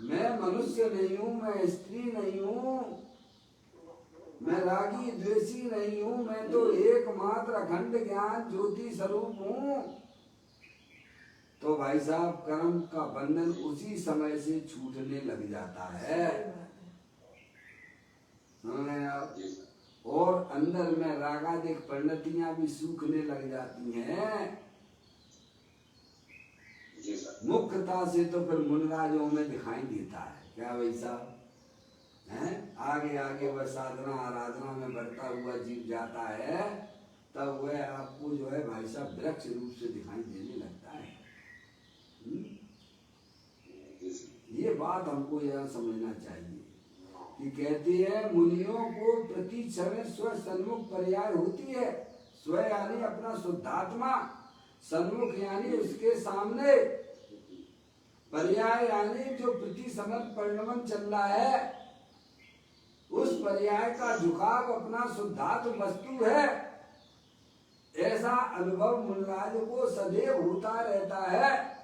मैं मनुष्य नहीं हूँ, मैं स्त्री नहीं हूँ, मैं रागी द्वेषी नहीं हूँ, मैं तो एकमात्र अखंड ज्ञान ज्योति स्वरूप हूँ, तो भाई साहब कर्म का बंधन उसी समय से छूटने लग जाता है। और अंदर में रागादिक परिणतियां भी सूखने लग जाती हैं। मुख्यता से तो फिर मुनराजों में दिखाई देता है, क्या भाई साहब? हैं? आगे आगे वह साधना आराधना में बढ़ता हुआ जीव जाता है, तब वह आपको जो है भाई साहब वृक्ष रूप से दिखाई देने लगता है। ये बात हमको यहाँ समझना चाहिए कि कहते हैं मुनियों को प्रति क्षण स्व सन्मुख पर्याय होती है। स्व यानी अपना शुद्धात्मा, सन्मुख यानी उसके सामने, पर्याय यानी जो प्रति समय परिणमन चल रहा है उस पर्याय का झुकाव अपना शुद्धात्म वस्तु है। ऐसा अनुभव मुनराज को सदैव होता रहता है।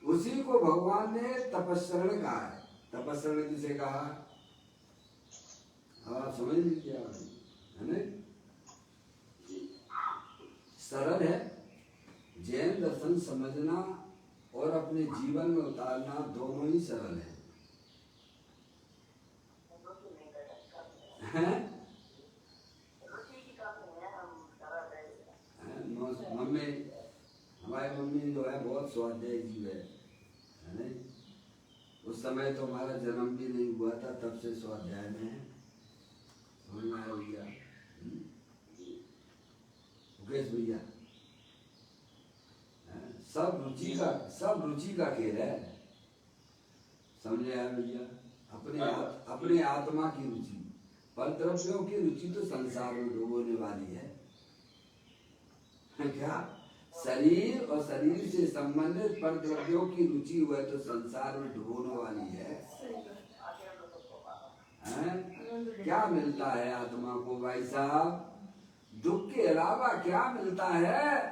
उसी को भगवान ने तपस्सरण कहा है। तपस्सरण किसे कहा? हाँ समझ लीजिए आप, है ना? सरल है। जैन दर्शन समझना और अपने जीवन में उतारना दोनों ही सरल है। मम्मी स्वाध्याय जीव है नहीं? उस समय तो हमारा जन्म भी नहीं हुआ था, तब से स्वाध्याय में है। समझ में आया भैया? मुकेश भैया, सब रुचि का खेल है। समझे आया भैया? अपने आत्मा की रुचि, पर द्रव्यों की रुचि तो संसार में डूबोने वाली है। क्या शरीर और शरीर से संबंधित पर द्रव्यों की रुचि हुआ तो संसार में डूबोने वाली है। क्या मिलता है आत्मा को भाई साहब? दुख के अलावा क्या मिलता है?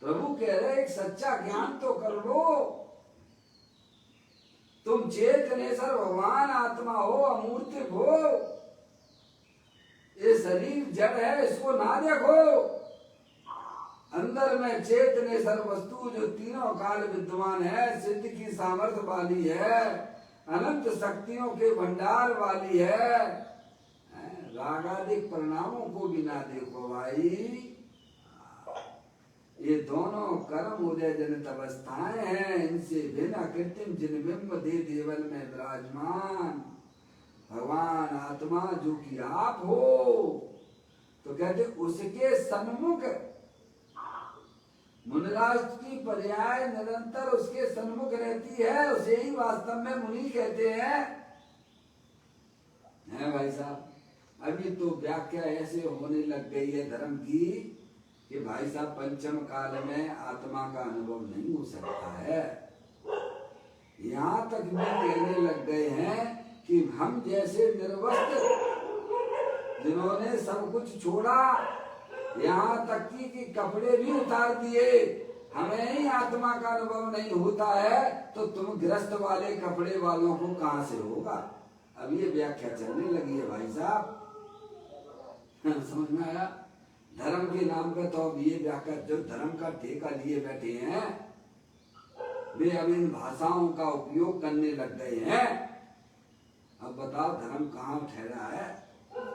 प्रभु कह रहे एक सच्चा ज्ञान तो कर लो। तुम चेतनेश्वर भगवान आत्मा हो, अमूर्त हो। ये शरीर जड़ है, इसको ना देखो। अंदर में चेतनेश्वर वस्तु जो तीनों काल विद्यमान है, सिद्ध की सामर्थ्य वाली है, अनंत शक्तियों के भंडार वाली है। रागादिक परिणामों को भी ना देखो भाई। ये दोनों कर्म उदय जनित अवस्थाएं हैं, इनसे बिना कृत्रिम जिन बिंब दे देवल में विराजमान भगवान आत्मा जो कि आप हो, तो कहते उसके सन्मुख मुनिराज की पर्याय निरंतर उसके सन्मुख रहती है। उसे ही वास्तव में मुनि कहते हैं। भाई साहब, अभी तो व्याख्या ऐसे होने लग गई है धर्म की कि भाई साहब पंचम काल में आत्मा का अनुभव नहीं हो सकता है। यहाँ तक भी कहने लग गए हैं कि हम जैसे निर्वस्त्र जिन्होंने सब कुछ छोड़ा, यहाँ तक कि कपड़े भी उतार दिए, हमें ही आत्मा का अनुभव नहीं होता है, तो तुम गृहस्थ वाले कपड़े वालों को कहाँ से होगा? अब ये व्याख्या चलने लगी है भाई साहब। समझ में आया? धर्म के नाम पे तो अब ये व्याख्या, जो धर्म का ठेका लिए बैठे हैं, वे अब इन भाषाओं का उपयोग करने लग गए हैं। अब बताओ धर्म कहाँ ठहरा है?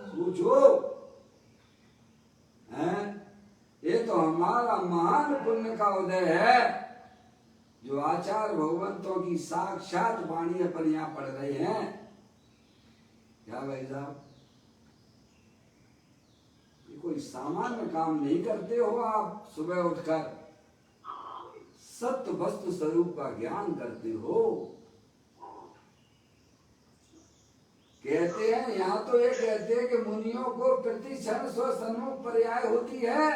सोचो। ये तो हमारा महान पुण्य का उदय है, जो आचार्य भगवंतों की साक्षात वाणी अपन यहाँ पढ़ रहे हैं। क्या भाई साहब, कोई सामान्य काम नहीं करते हो आप। सुबह उठकर सत्य वस्तु स्वरूप का ज्ञान करते हो। कहते हैं यहाँ तो ये कहते हैं कि मुनियों को प्रति क्षण स्व सन्मुख पर्याय होती है?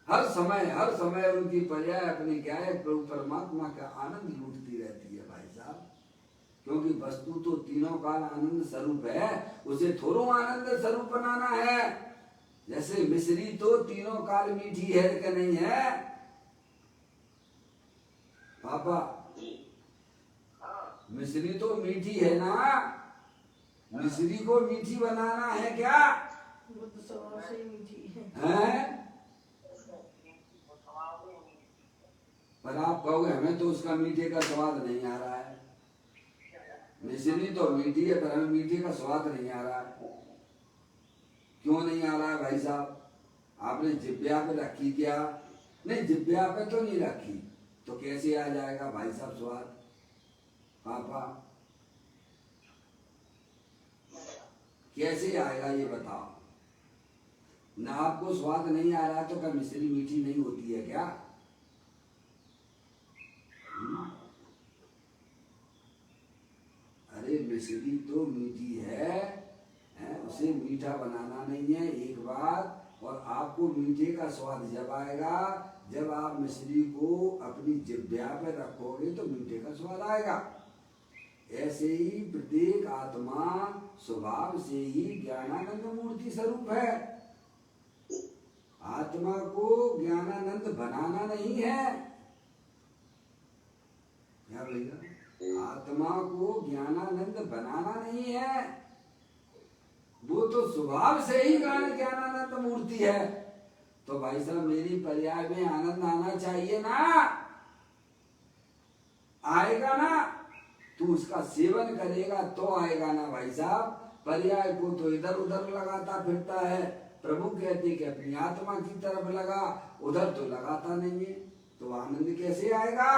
हर समय उनकी पर्याय अपनी क्या है? प्रभु परमात्मा का आनंद लूटती रहती है भाई साहब। क्योंकि वस्तु तो तीनों काल आनंद स्वरूप है, उसे थोड़ा आनंद स्वरूप बनाना है। जैसे मिश्री तो तीनों काल मीठी है कि नहीं है पापा? मिश्री तो मीठी है ना, मिश्री को मीठी बनाना है क्या? वो तो स्वभाव से ही मीठी है। पर आप कहोगे हमें तो उसका मीठे का स्वाद नहीं आ रहा है। मिश्री तो मीठी है, पर हमें मीठे का स्वाद नहीं आ रहा है। क्यों नहीं आ रहा है भाई साहब? आपने जिब्या पे रखी क्या? नहीं, जिब्या पे तो नहीं रखी, तो कैसे आ जाएगा भाई साहब स्वाद? पापा कैसे आएगा ये बताओ? ना आपको स्वाद नहीं आ रहा तो क्या मिश्री मीठी नहीं होती है क्या? अरे मिश्री तो मीठी है, उसे मीठा बनाना नहीं है एक बात। और आपको मीठे का स्वाद जब आएगा जब आप मिश्री को अपनी जिह्वा पे रखोगे तो मीठे का स्वाद आएगा। ऐसे ही प्रत्येक आत्मा स्वभाव से ही ज्ञानानंद मूर्ति स्वरूप है। आत्मा को ज्ञानानंद बनाना नहीं है क्या भैया? आत्मा को ज्ञानानंद बनाना नहीं है, वो तो स्वभाव से ही ज्ञानानंद मूर्ति है। तो भाई साहब मेरी पर्याय में आनंद आना चाहिए ना? आएगा ना? तू उसका सेवन करेगा तो आएगा ना भाई साहब। पर्याय को तो इधर उधर लगाता फिरता है, प्रभु कहते कि अपनी आत्मा की तरफ लगा, उधर तो लगाता नहीं है, तो आनंद कैसे आएगा?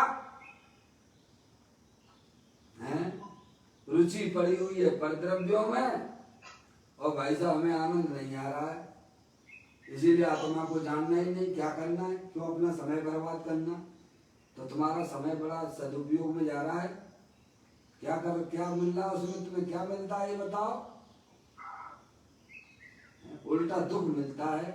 हैं? रुचि पड़ी हुई है परद्रव्यों में और भाई साहब हमें आनंद नहीं आ रहा है, इसीलिए आत्मा को जानना ही नहीं, क्या करना है, क्यों अपना समय बर्बाद करना? तो तुम्हारा समय बड़ा सदुपयोग में जा रहा है, क्या मिल रहा है उसमें, तुम्हें क्या मिलता है ये बताओ? उल्टा दुख मिलता है।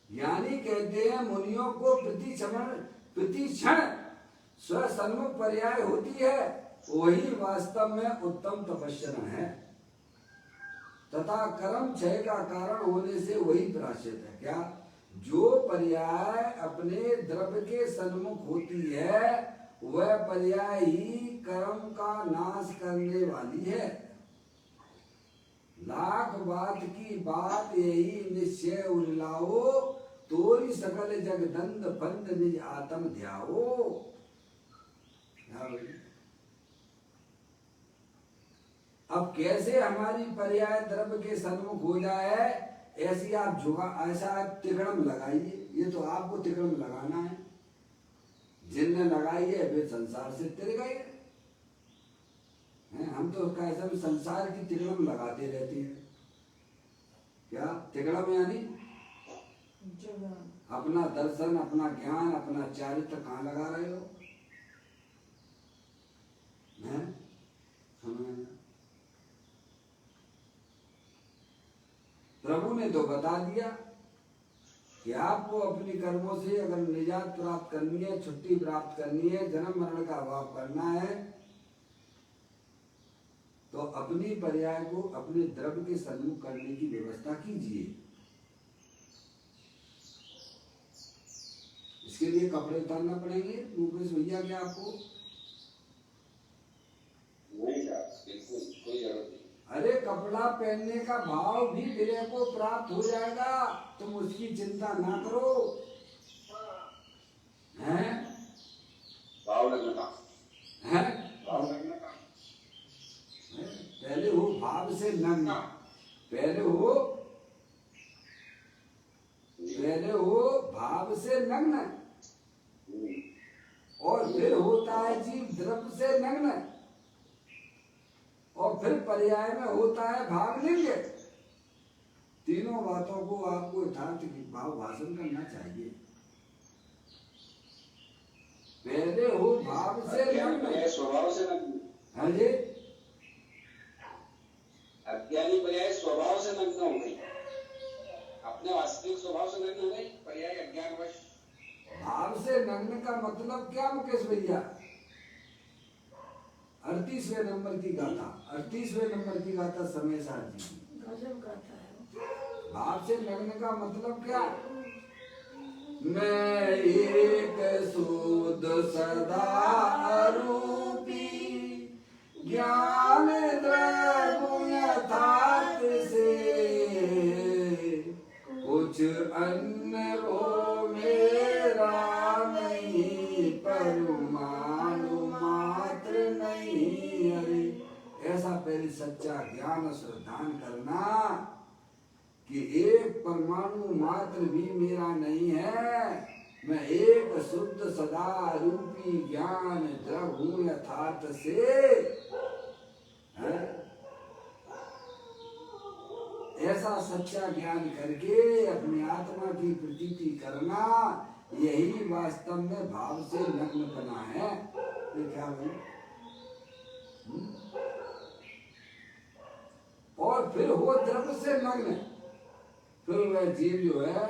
यानी कहते हैं मुनियों को प्रति क्षण स्वसन्मुख पर्याय होती है, वही वास्तव में उत्तम तपस्या है तथा कर्म क्षय का कारण होने से वही प्राश्चित है। क्या? जो पर्याय अपने द्रव्य के सन्मुख होती है वह पर्याय ही कर्म का नाश करने वाली है। लाख बात की बात यही निश्चय उल्लाओ, तोरी सकल जगदंद बंद निज आत्म ध्याओ। अब कैसे हमारी पर्याय द्रव्य के सन्मुख हो जाए, ऐसी आप ऐसा आप तिकड़म लगाइए। ये तो आपको तिकड़म लगाना है, जिनने लगाई है वे संसार से तिर गए हैं। हम तो कैसा भी संसार की तिकड़म लगाते रहते हैं। क्या तिकड़म? यानी अपना दर्शन, अपना ज्ञान, अपना चारित्र कहाँ लगा रहे हो? प्रभु ने तो बता दिया कि आपको अपनी कर्मों से अगर निजात प्राप्त करनी है, छुट्टी प्राप्त करनी है, जन्म मरण का अभाव करना है, तो अपनी पर्याय को अपने द्रव्य के सन्मुख करने की व्यवस्था कीजिए। इसके लिए कपड़े उतारना पड़ेंगे मुकेश भैया क्या आपको? नहीं साहब, बिल्कुल कोई जरूरत नहीं। अरे कपड़ा पहनने का भाव भी विनय को प्राप्त हो जाएगा, तुम उसकी चिंता ना करो। हैं? भाव लगने का। हैं? भाव लगने का। पहले हो भाव से नग्न, पहले हो भाव से नग्न, और फिर होता है जीव द्रव्य से नग्न, और फिर पर्याय में होता है भाव लिंग। तीनों बातों को आपको यथार्थ भाव भाषण करना चाहिए। पहले हो भाव से नग्न, स्वभाव से नग्न। हाँ जी, अज्ञानी पर्याय स्वभाव से नग्न हो गई, अपने वास्तविक स्वभाव से नग्न हो गई, पर्याय अज्ञानवश। भाव से नग्न का मतलब क्या मुकेश भैया? 38वें नंबर की गाथा, 38वें नंबर की गाथा समय सार जी गजब गाता है। भाव से नग्न का मतलब क्या? मैं एक शुद्ध सदा अरूपी ज्ञान द्रव्य यथार्थ से, कुछ अन्य वो मेरा नहीं, परमाणु मात्र नहीं। अरे ऐसा पहले सच्चा ज्ञान श्रद्धान करना कि एक परमाणु मात्र भी मेरा नहीं है, मैं एक शुद्ध सदा रूपी ज्ञान द्रव्य हूँ यथार्थ से। ऐसा सच्चा ज्ञान करके अपनी आत्मा की प्रतीति करना, यही वास्तव में भाव से नग्न बना है। तो क्या भाई? और फिर हो द्रव्य से नग्न, फिर वह जीव जो है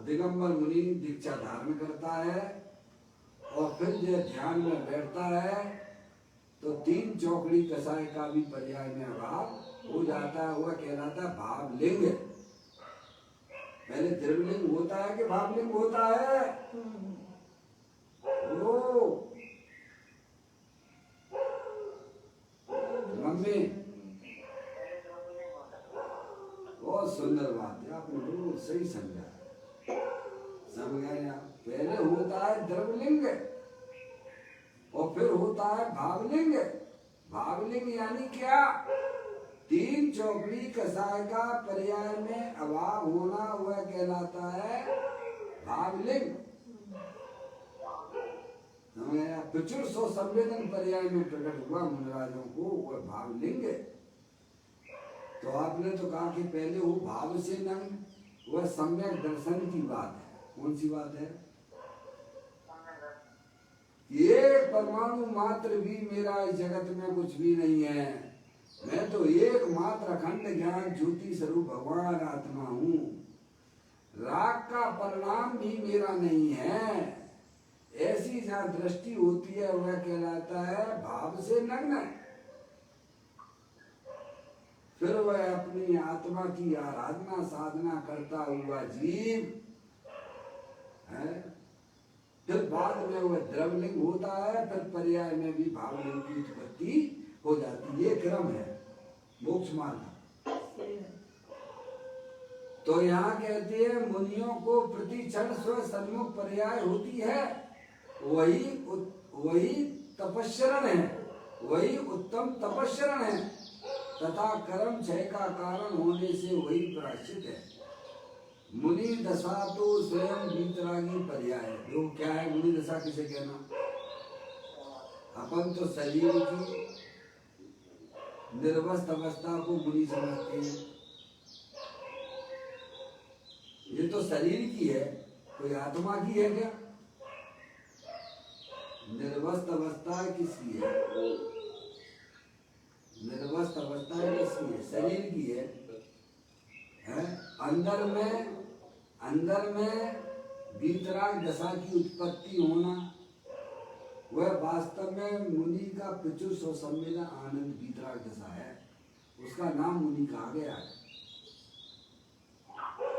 दिगंबर मुनि दीक्षा धारण करता है और फिर जो ध्यान में बैठता है तो 3 चौकड़ी कसाय का भी पर्याय में अभाव हो जाता है। वह कहलाता है भाव लिंग। पहले द्रव्यलिंग होता है कि भाव लिंग होता है? मम्मी बहुत सुंदर बात है, आपने बिल्कुल सही समझा। समझ गए आप? पहले होता है द्रव्यलिंग और फिर होता है भावलिंग। भावलिंग यानी क्या? तीन चौकड़ी कसाय का पर्याय में अभाव होना वह कहलाता है भावलिंग। प्रचुर सो संवेदन पर्याय में प्रकट हुआ मुनिराजों को वह भावलिंग है। तो आपने तो कहा कि पहले वो भाव से नंग, वह सम्यक दर्शन की बात है। कौन सी बात है? एक परमाणु मात्र भी मेरा इस जगत में कुछ भी नहीं है। मैं तो एकमात्र अखंड ज्ञान ज्योति स्वरूप भगवान आत्मा हूँ। राग का परिणाम भी मेरा नहीं है। ऐसी जहाँ दृष्टि होती है वह कहलाता है भाव से नग्न। फिर वह अपनी आत्मा की आराधना साधना करता हुआ जीव है। फिर बाद में वह द्रवलिंग होता है, फिर पर्याय में भी भावलिंग की उत्पत्ति हो जाती है। ये क्रम है मोक्ष मार्ग। तो यहाँ कहते हैं मुनियों को प्रति क्षण स्व सन्मुख पर्याय होती है, वही तपस्सरण है, वही उत्तम तपस्सरण है तथा कर्म क्षय का कारण होने से वही प्रायश्चित है। मुनि दशा तो स्वयं वीतरागी पर्याय है। जो क्या है मुनि दशा किसे कहना? अपन तो शरीर की निर्वस्त अवस्था को मुनि समझते हैं। ये तो शरीर की है, कोई आत्मा की है क्या? निर्वस्त अवस्था किसकी है? निर्वस्त अवस्था किसकी है? शरीर की है, है? अंदर में वीतराग दशा की उत्पत्ति होना वह वास्तव में मुनि का प्रचुर स्वसंवेदन आनंद वीतराग दशा है। उसका नाम मुनि कहा गया है।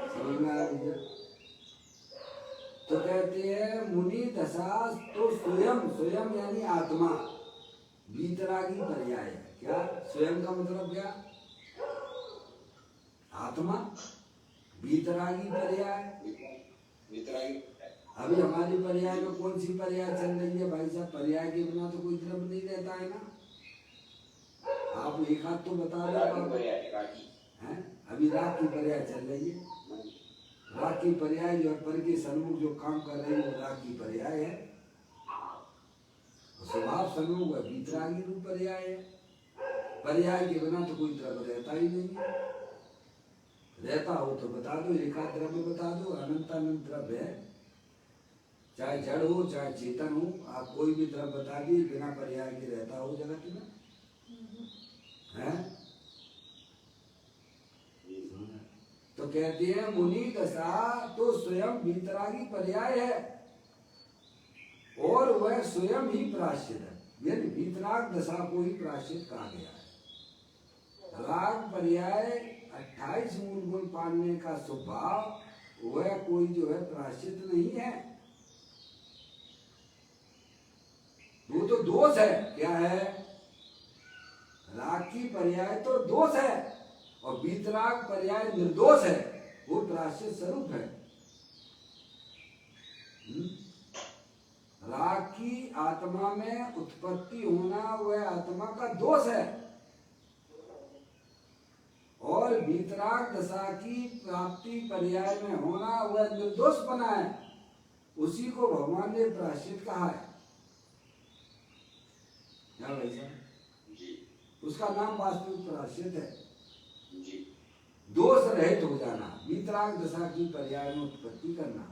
समझ में आया भैया? तो कहते हैं मुनि दशा तो स्वयं यानी आत्मा वीतरागी पर्याय है। क्या स्वयं का मतलब क्या? आत्मा वीतरागी पर्याय। अभी हमारी पर्याय में कौन सी पर्याय चल रही है भाई साहब? पर्याय के बिना तो कोई द्रव्य नहीं रहता है ना। आप एक हाथ तो बता दो हैं। अभी राग की पर्याय चल रही है। राग की पर्याय जो पर के सन्मुख जो काम कर रही है वो राग की पर्याय है। स्वभाव सन्मुख वह वीतरागी रूप पर्याय है। पर्याय के बिना तो कोई द्रव्य रहता ही नहीं है। रहता हो तो बता दो, एक आध द्रव्य बता दो। अनंत द्रव्य है, चाहे जड़ हो चाहे चेतन हो। आप कोई भी द्रव्य बता दिए बिना पर्याय के रहता हो जगत में है। तो कहते हैं मुनि दशा तो स्वयं वीतरागी पर्याय है और वह स्वयं ही प्रायश्चित है। यानी वीतराग दशा को ही प्रायश्चित कहा गया है। राग पर्याय 28 मूल गुण पाने का स्वभाव वह कोई जो है प्रायश्चित नहीं है। वो तो दोष है। क्या है? राग की पर्याय तो दोष है और वीतराग पर्याय निर्दोष है। वो प्रायश्चित स्वरूप है। राग की आत्मा में उत्पत्ति होना वह आत्मा का दोष है और वीतराग दशा की प्राप्ति पर्याय में होना वह निर्दोष बना है। उसी को भगवान ने प्रायश्चित कहा है। क्या भाई साहब? उसका नाम वास्तविक प्रायश्चित है। दोष रहित हो जाना, वीतराग दशा की पर्याय में उत्पत्ति करना।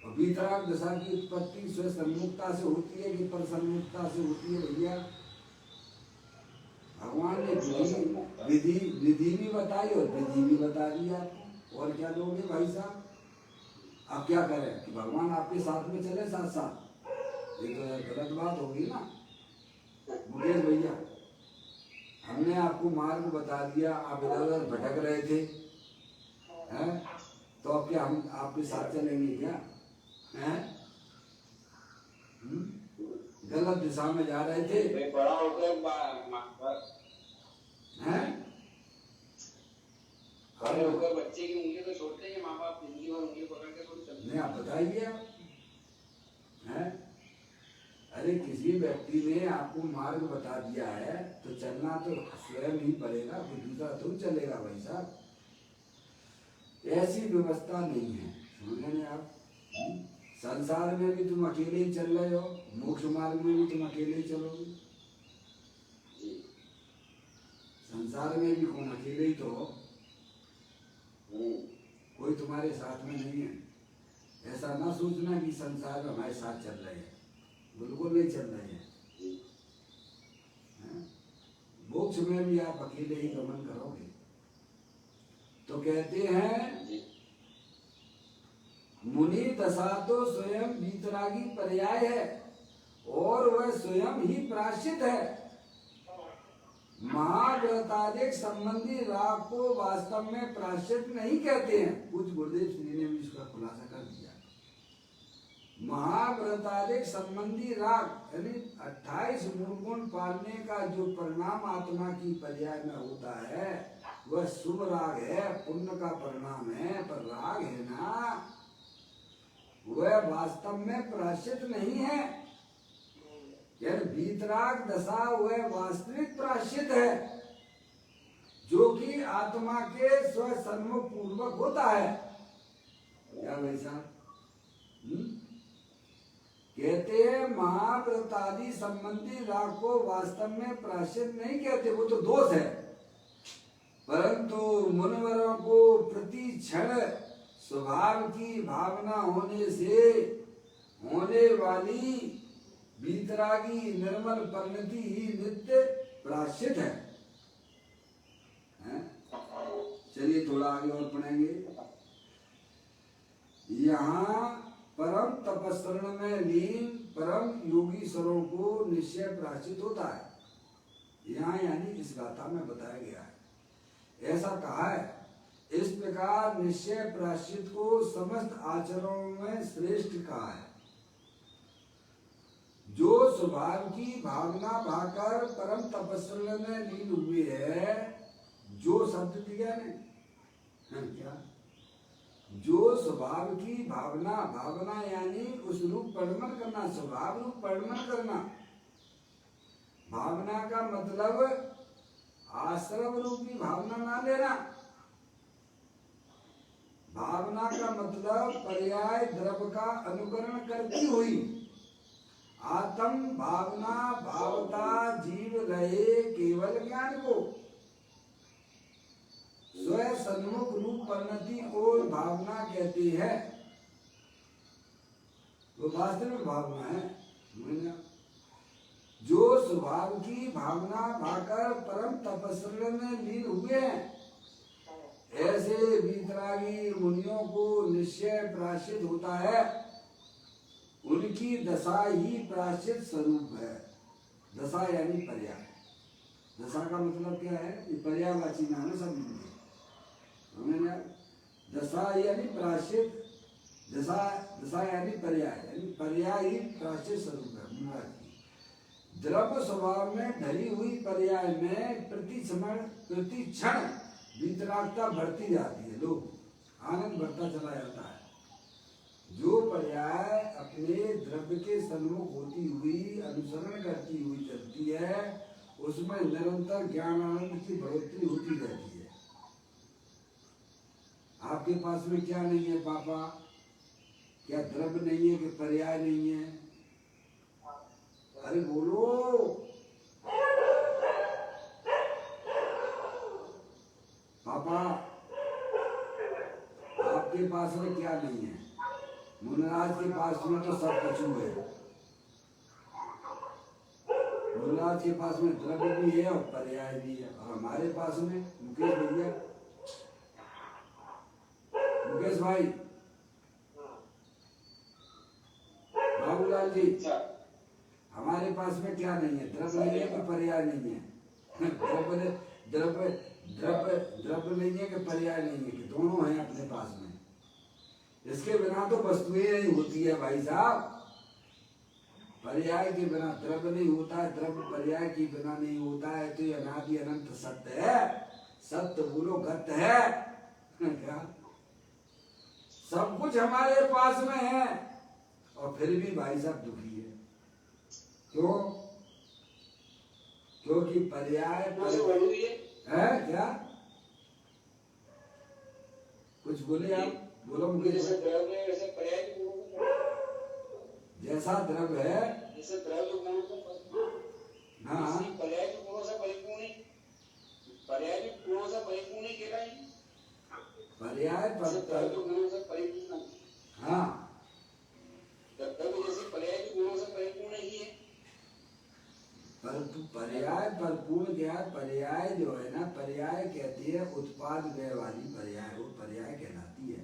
और वीतराग दशा की उत्पत्ति स्व सन्मुखता से होती है कि पर सन्मुखता से होती है भैया? भगवान ने विधि भी बताई और विधि भी बता दी आपको। और क्या लोगे भाई साहब? आप क्या करें कि भगवान आपके साथ में चले साथ साथ? ये तो गलत बात होगी ना मुकेश भैया। हमने आपको मार्ग बता दिया, आप इधर उधर भटक रहे थे हैं? तो अब क्या हम आपके साथ चलेंगे क्या? हैं? गलत दिशा में जा रहे थे। बड़ा होकर हैं? बड़े होकर बच्चे की उंगली तो छोड़ते हैं माँ बाप, जिंदगी भर उंगली पकड़ के थोड़ी चलते हैं। नहीं, आप बताइए हैं? अरे किसी व्यक्ति ने आपको मार्ग बता दिया है तो चलना तो स्वयं ही पड़ेगा, कोई दूसरा थोड़ी चलेगा भाई साहब। ऐसी व्यवस्था नहीं है, समझ रहे आप। संसार में भी तुम अकेले ही चल रहे हो, मोक्ष मार्ग में भी तुम अकेले ही चलोगे। संसार में भी कौन अकेले ही तो हो, कोई तुम्हारे साथ में नहीं है। ऐसा ना सोचना कि संसार में हमारे साथ चल रहे हैं, बिल्कुल नहीं चल रहे हैं। मोक्ष में भी आप अकेले ही गमन करोगे। तो कहते हैं मुनि दशा तो स्वयं वीतरागी पर्याय है और वह स्वयं ही प्राश्चित है। महाव्रतादिक संबंधी राग को वास्तव में प्राश्चित नहीं कहते हैं। कुछ गुरुदेव श्री ने भी इसका खुलासा कर दिया। महाव्रतादिक संबंधी राग यानी 28 मूल गुण पालने का जो परिणाम आत्मा की पर्याय में होता है वह शुभ राग है, पुण्य का परिणाम है। पर राग है ना, वह वास्तव में प्राश्चित नहीं है। यानी वीतराग दशा वह वास्तविक प्राश्चित है जो कि आत्मा के स्व सन्मुख पूर्वक होता है। क्या वैसा कहते हैं महाव्रतादि संबंधी राग को वास्तव में प्राश्चित नहीं कहते, वो तो दोष है। परंतु मुनिवरों को प्रति क्षण स्वभाव की भावना होने से होने वाली वीतरागी निर्मल परिणति ही नित्य प्राश्चित है। चलिए थोड़ा आगे और पढ़ेंगे। यहाँ परम तपस्रण में लीन परम योगीश्वरों को निश्चय प्राश्चित होता है। यहाँ यानी इस गाथा में बताया गया है, ऐसा कहा है। इस प्रकार निश्चय प्राश्चित को समस्त आचरणों में श्रेष्ठ कहा है। जो स्वभाव की भावना भाकर परम तपस्या में लीन हुए है, जो शब्द दिया ने क्या, जो स्वभाव की भावना, भावना यानी उस रूप परिणमन करना, स्वभाव रूप परिणमन करना। भावना का मतलब आश्रम रूपी भावना ना लेना। भावना का मतलब पर्याय द्रव्य का अनुकरण करती हुई आत्म भावना भावता जीव रहे केवल ज्ञान को। स्व सन्मुख रूप परिणति को भावना कहते हैं। वो वास्तविक भावना है। जो स्वभाव की भावना भाकर परम तपस्या में लीन हुए हैं, ऐसे वीतरागी मुनियों को निश्चय प्राश्चित होता है। उनकी दशा ही प्राश्चित स्वरूप है। दशा यानी पर्याय। दशा का मतलब क्या है? ये पर्यायवाची नाम है सब मिलके। दशा यानी प्राश्चित, दशा यानी पर्याय ही प्राश्चित स्वरूप है। महाराज द्रव्य स्वभाव में ढली हुई पर्याय में प्रति क्षण वीतरागता बढ़ती जाती है, लोग आनंद बढ़ता चला जाता है। जो पर्याय अपने द्रव्य के सन्मुख होती हुई अनुसरण करती हुई चलती है, उसमें निरंतर ज्ञान आनंद की बढ़ोतरी होती रहती है। आपके पास में क्या नहीं है पापा? क्या द्रव्य नहीं है कि पर्याय नहीं है? अरे बोलो पापा, आपके पास में क्या नहीं है? मुनिराज के पास में तो सब कछु है। मुनिराज के पास में द्रव्य भी है और पर्याय भी है। और हमारे पास में मुकेश भैया, मुकेश भाई, बाबूलाल जी, हमारे पास में क्या नहीं है? द्रव्य नहीं है कि पर्याय नहीं है? द्रव्य नहीं है कि पर्याय नहीं है, कि दोनों है अपने पास में। इसके बिना तो वस्तुएं नहीं होती है भाई साहब। पर्याय के बिना द्रव्य नहीं होता है, द्रव्य पर्याय के बिना नहीं होता है। तो ये अनादि अनंत सत्य है। सत्य बोलो गत है क्या? सब कुछ हमारे पास में है और फिर भी भाई साहब दुखी है। क्यों? क्योंकि पर्याय गुणों से बड़ी हुई है। है क्या? कुछ बोले आप? बोलो मुझे। जैसे द्रव्य है वैसे पर्याय भी गुणों से बड़ी। जैसा द्रव्य है, जैसे द्रव्य गुणों से हाँ, इसी पर्याय भी गुणों से परिपूर्ण ही, पर्याय भी गुणों से परिपूर्ण ही कहलाए। पर्याय जैसे द्रव्य गुणों से परिपूर्ण, हाँ, द्रव्य जैसे पर्याय भी गुणों से परिपूर्ण ही है। परंतु पर्याय परिपूर्ण क्या है? पर्याय जो है ना, पर्याय कहती है उत्पाद व्यय वाली पर्याय, वो पर्याय कहलाती है।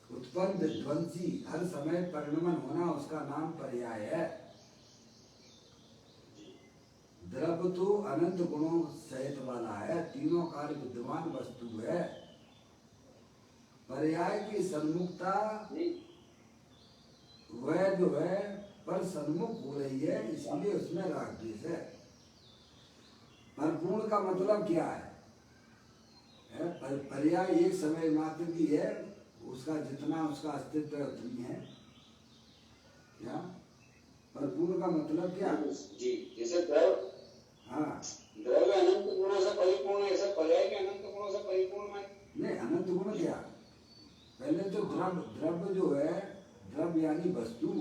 उत्पन्न विध्वंसी हर समय परिणमन होना, उसका नाम पर्याय है। द्रव्य तो अनंत गुणों सहित वाला है, तीनों कार्य विद्यमान वस्तु है। पर्याय की सन्मुखता वह जो है पर सन्मुख हो रही है, इसलिए उसमें राग द्वेष है। परिपूर्ण का मतलब क्या है? पर्याय एक समय मात्र की है, उसका जितना उसका अस्तित्व है उतनी है। क्या परिपूर्ण का मतलब क्या? जी, जैसे द्रव्य, हाँ, द्रव्य अनंत गुणों से परिपूर्ण है, ऐसा पर्याय भी अनंत गुणों से परिपूर्ण है। नहीं, अनंत गुण क्या? पहले तो द्रव्य जो है, द्रव्य यानी वस्तु,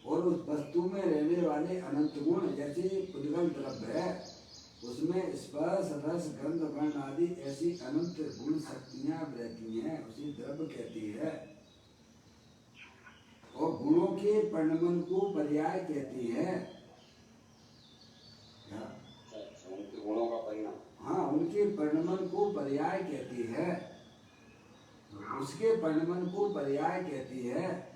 और उस वस्तु में रहने वाले अनंत गुण, जैसे पुद्गल द्रव्य है, उसमें स्पर्श रस गंध वर्ण आदि ऐसी अनंत गुण शक्तियां रहती हैं, उसी द्रव्य कहती है। और गुणों के परिणमन को पर्याय कहती है। उनके गुणों का परिणाम, हाँ, उनके परिणमन को पर्याय कहती है, उसके परिणमन को पर्याय कहती है।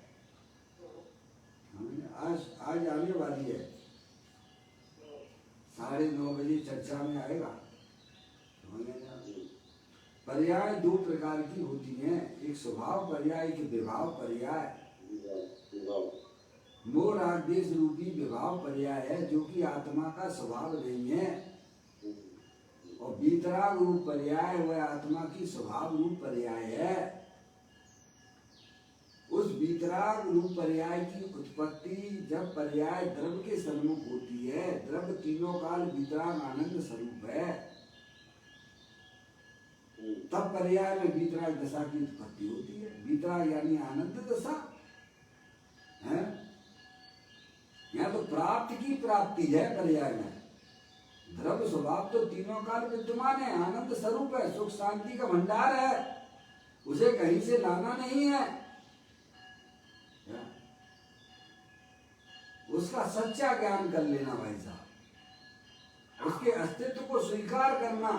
आज आने वाली है, 9:30 बजे चर्चा में आएगा। पर्याय दो प्रकार की होती हैं, एक स्वभाव पर्याय, एक विभाव पर्याय। मोह राग द्वेष रूपी विभाव पर्याय है, जो कि आत्मा का स्वभाव नहीं है। और वीतराग रूप पर्याय वह आत्मा की स्वभाव रूप पर्याय है। उस वीतराग रूप पर्याय की उत्पत्ति जब पर्याय द्रव्य के सन्मुख होती है, द्रव्य तीनों काल वीतराग आनंद स्वरूप है, तब पर्याय में वीतराग दशा की उत्पत्ति होती है। वीतराग यानी आनंद दशा है। यहाँ तो प्राप्ति की प्राप्ति है पर्याय में। द्रव्य स्वभाव तो तीनों काल विद्यमान है, आनंद स्वरूप है, सुख शांति का भंडार है, उसे कहीं से लाना नहीं है। उसका सच्चा ज्ञान कर लेना भाई साहब, उसके अस्तित्व को स्वीकार करना,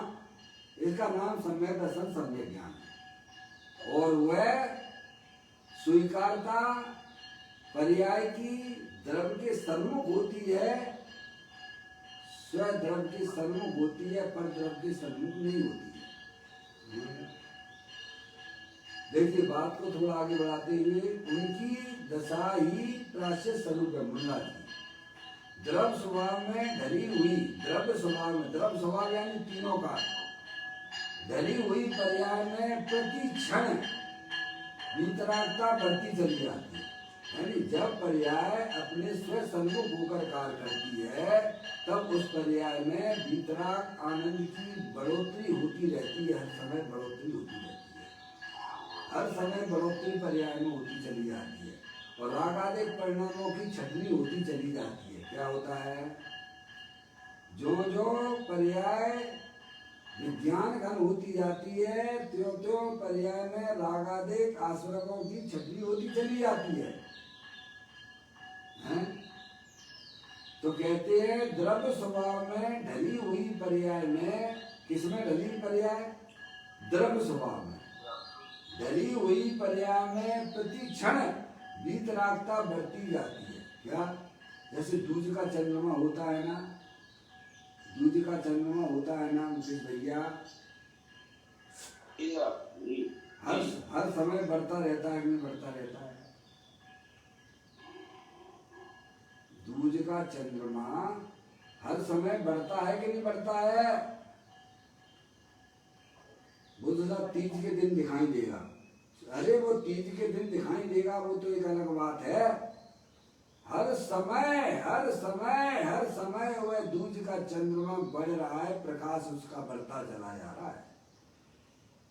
इसका नाम सम्यक दर्शन सम्यक ज्ञान है। और वह स्वीकारता पर्याय की द्रव्य के सन्मुख होती है, स्व द्रव्य के सन्मुख होती है, पर द्रव्य के सन्मुख नहीं होती है। देखिए बात को थोड़ा आगे बढ़ाते हुए, उनकी दशा ही प्राश्य स्वरूप है मुन्ना की। द्रव्य स्वभाव में ढली हुई, द्रव्य स्वभाव में, द्रव्य स्वभाव यानी तीनों का ढली हुई पर्याय में प्रति क्षण वीतरागता बढ़ती चली जाती है। यानी जब पर्याय अपने स्व सन्मुख होकर कार्य करती है, तब उस पर्याय में वीतराग आनंद की बढ़ोतरी होती रहती है, हर समय बढ़ोतरी होती रहती है, हर समय बढ़ोतरी पर्याय में होती चली जाती है। और रागादिक परिणामों की छटनी होती चली जाती है। क्या होता है? जो जो पर्याय विज्ञान घन होती जाती है, त्यों त्यों पर्याय में रागादिक आश्रमों की छटनी होती चली जाती है। तो कहते हैं द्रव्य स्वभाव में ढली हुई पर्याय में, किसमें ढली पर्याय? द्रव्य स्वभाव में ढली हुई पर्याय में प्रति क्षण वीतरागता बढ़ती जाती है। क्या? जैसे दूज का चंद्रमा होता है ना, दूज का चंद्रमा होता है ना मुकेश भैया, हर समय बढ़ता रहता है, नहीं बढ़ता रहता है? दूज का चंद्रमा हर समय बढ़ता है कि नहीं बढ़ता है? बुध साहब तीज के दिन दिखाई देगा, अरे वो तीज के दिन दिखाई देगा, वो तो एक अलग बात है। हर समय वह दूज का चंद्रमा बढ़ रहा है, प्रकाश उसका बढ़ता चला जा रहा है।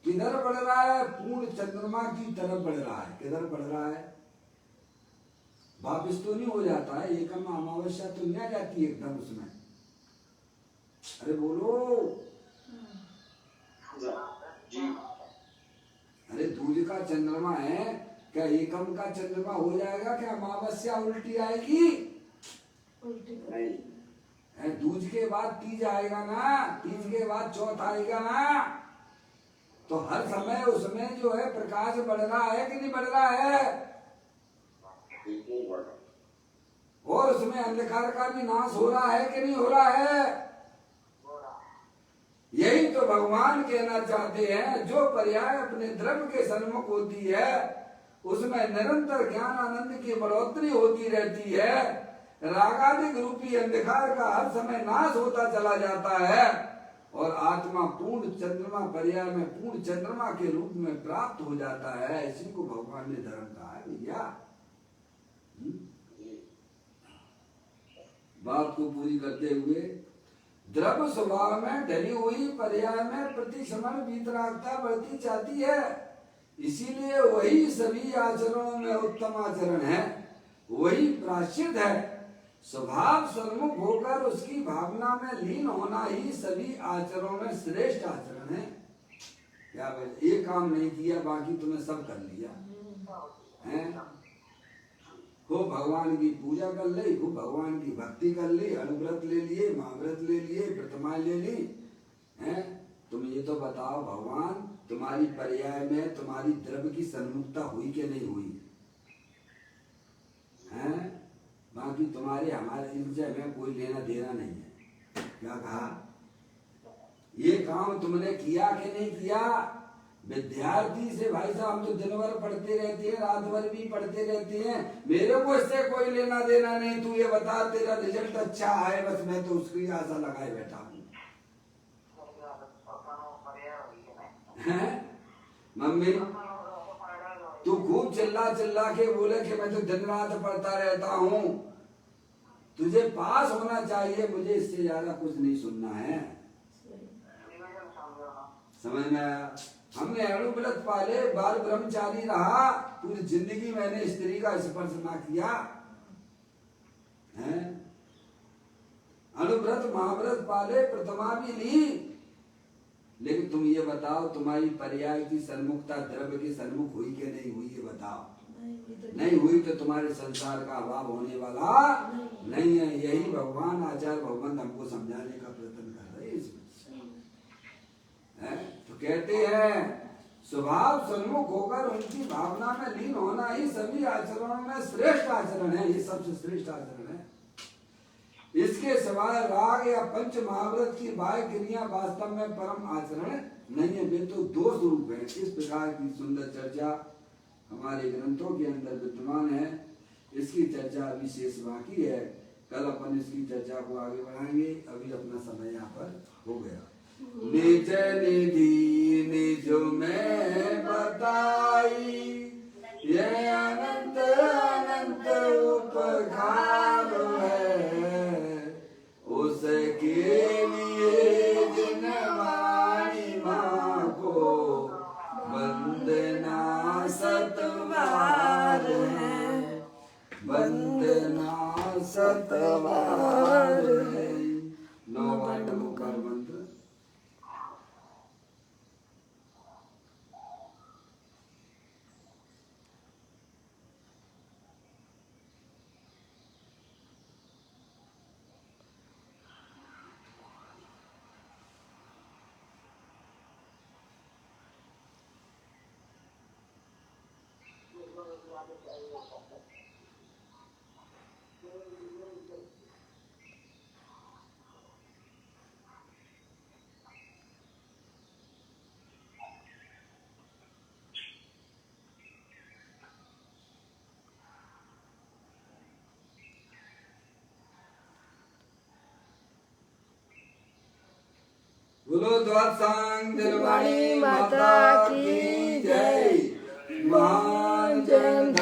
किधर बढ़ रहा है? पूर्ण चंद्रमा की तरफ बढ़ रहा है। किधर बढ़ रहा है? वापिस तो नहीं हो जाता है, एकम अमावस्या तो नहीं आ जाती एकदम उसमें। अरे बोलो जी। अरे दूज का चंद्रमा है, क्या एकम का चंद्रमा हो जाएगा? क्या अमावस्या उल्टी आएगी? नहीं, है दूज के बाद तीज आएगा ना, तीज के बाद चौथ आएगा ना, तो हर समय उसमें जो है प्रकाश बढ़ रहा है कि नहीं बढ़ रहा है? बिल्कुल बढ़ रहा। और उसमें अंधकार का भी नाश हो रहा है कि नहीं हो रहा है? यही तो भगवान कहना चाहते हैं, जो पर्याय अपने द्रव्य के सन्मुख होती है उसमें निरंतर ज्ञान आनंद की बढ़ोतरी होती रहती है। रागादिक रूपी अंधकार का हर समय नाश होता चला जाता है और आत्मा पूर्ण चंद्रमा पर्याय में पूर्ण चंद्रमा के रूप में प्राप्त हो जाता है। इसी को भगवान ने धर्म कहा है भैया। बात को पूरी करते हुए, द्रव्य स्वभाव में ढली हुई पर्याय में प्रतिक्षण वीतरागता बढ़ती जाती है, इसीलिए वही सभी आचरणों में उत्तम आचरण है, वही प्रायश्चित है। स्वभाव सन्मुख होकर उसकी भावना में लीन होना ही सभी आचरणों में श्रेष्ठ आचरण है। क्या भाई, एक काम नहीं किया बाकी तुम्हें सब कर लिया है। खूब भगवान की पूजा कर ली, खूब भगवान की भक्ति कर ली, अनुव्रत ले लिए, महाव्रत ले लिए, प्रतिमाएं ले ली हैं। तुम ये तो बताओ भगवान, तुम्हारी पर्याय में तुम्हारी द्रव्य की सन्मुखता हुई कि नहीं हुई है? बाकी तुम्हारे हमारे इनसे में कोई लेना देना नहीं है। क्या कहा? ये काम तुमने किया कि नहीं किया? विद्यार्थी से भाई साहब हम तो दिन भर पढ़ते रहते हैं, रात भर भी पढ़ते रहते हैं, मेरे को इससे कोई लेना देना नहीं। तू ये बता तेरा रिजल्ट अच्छा है, बस मैं तो उसकी आशा लगाए बैठा हूँ। मम्मी तू खूब चिल्ला के बोले कि मैं तो दिन रात पढ़ता रहता हूँ, तुझे पास होना चाहिए, मुझे इससे ज्यादा कुछ नहीं सुनना है। समझ में आया? हमने अणुव्रत पाले, बाल ब्रह्मचारी रहा, पूरी जिंदगी मैंने स्त्री का स्पर्श ना किया है। अणुव्रत महाव्रत पाले, प्रतिमा भी ली, लेकिन तुम ये बताओ तुम्हारी पर्याय की सन्मुखता द्रव्य के सन्मुख हुई कि नहीं हुई? ये बताओ। नहीं हुई तो तुम्हारे संसार का अभाव होने वाला नहीं है। यही भगवान आचार्य भगवान हमको समझाने का प्रयत्न कर रहे हैं इसमें। तो कहते हैं स्वभाव सन्मुख होकर उनकी भावना में लीन होना ही सभी आचरणों में श्रेष्ठ आचरण है। ये सबसे श्रेष्ठ आचरण है। इसके सिवाय राग या पंच महाव्रत की बाह्य क्रिया वास्तव में परम आचरण नहीं है, वे तो दोष रूप है। इस प्रकार की सुंदर चर्चा हमारे ग्रंथों के अंदर विद्यमान है। इसकी चर्चा अभी शेष बाकी है, कल अपन इसकी चर्चा को आगे बढ़ाएंगे। अभी अपना समय यहाँ पर हो गया। निज निधि निज में बताई, ये अनंत अनंत उपकार है, उसके लिए जिन वाणी माँ को वंदना सतवार है, वंदना सतवार है। 9 बार नमोकार मंत्र। बोलो द्वादशांग दिलवाणी माता की जय। महान जन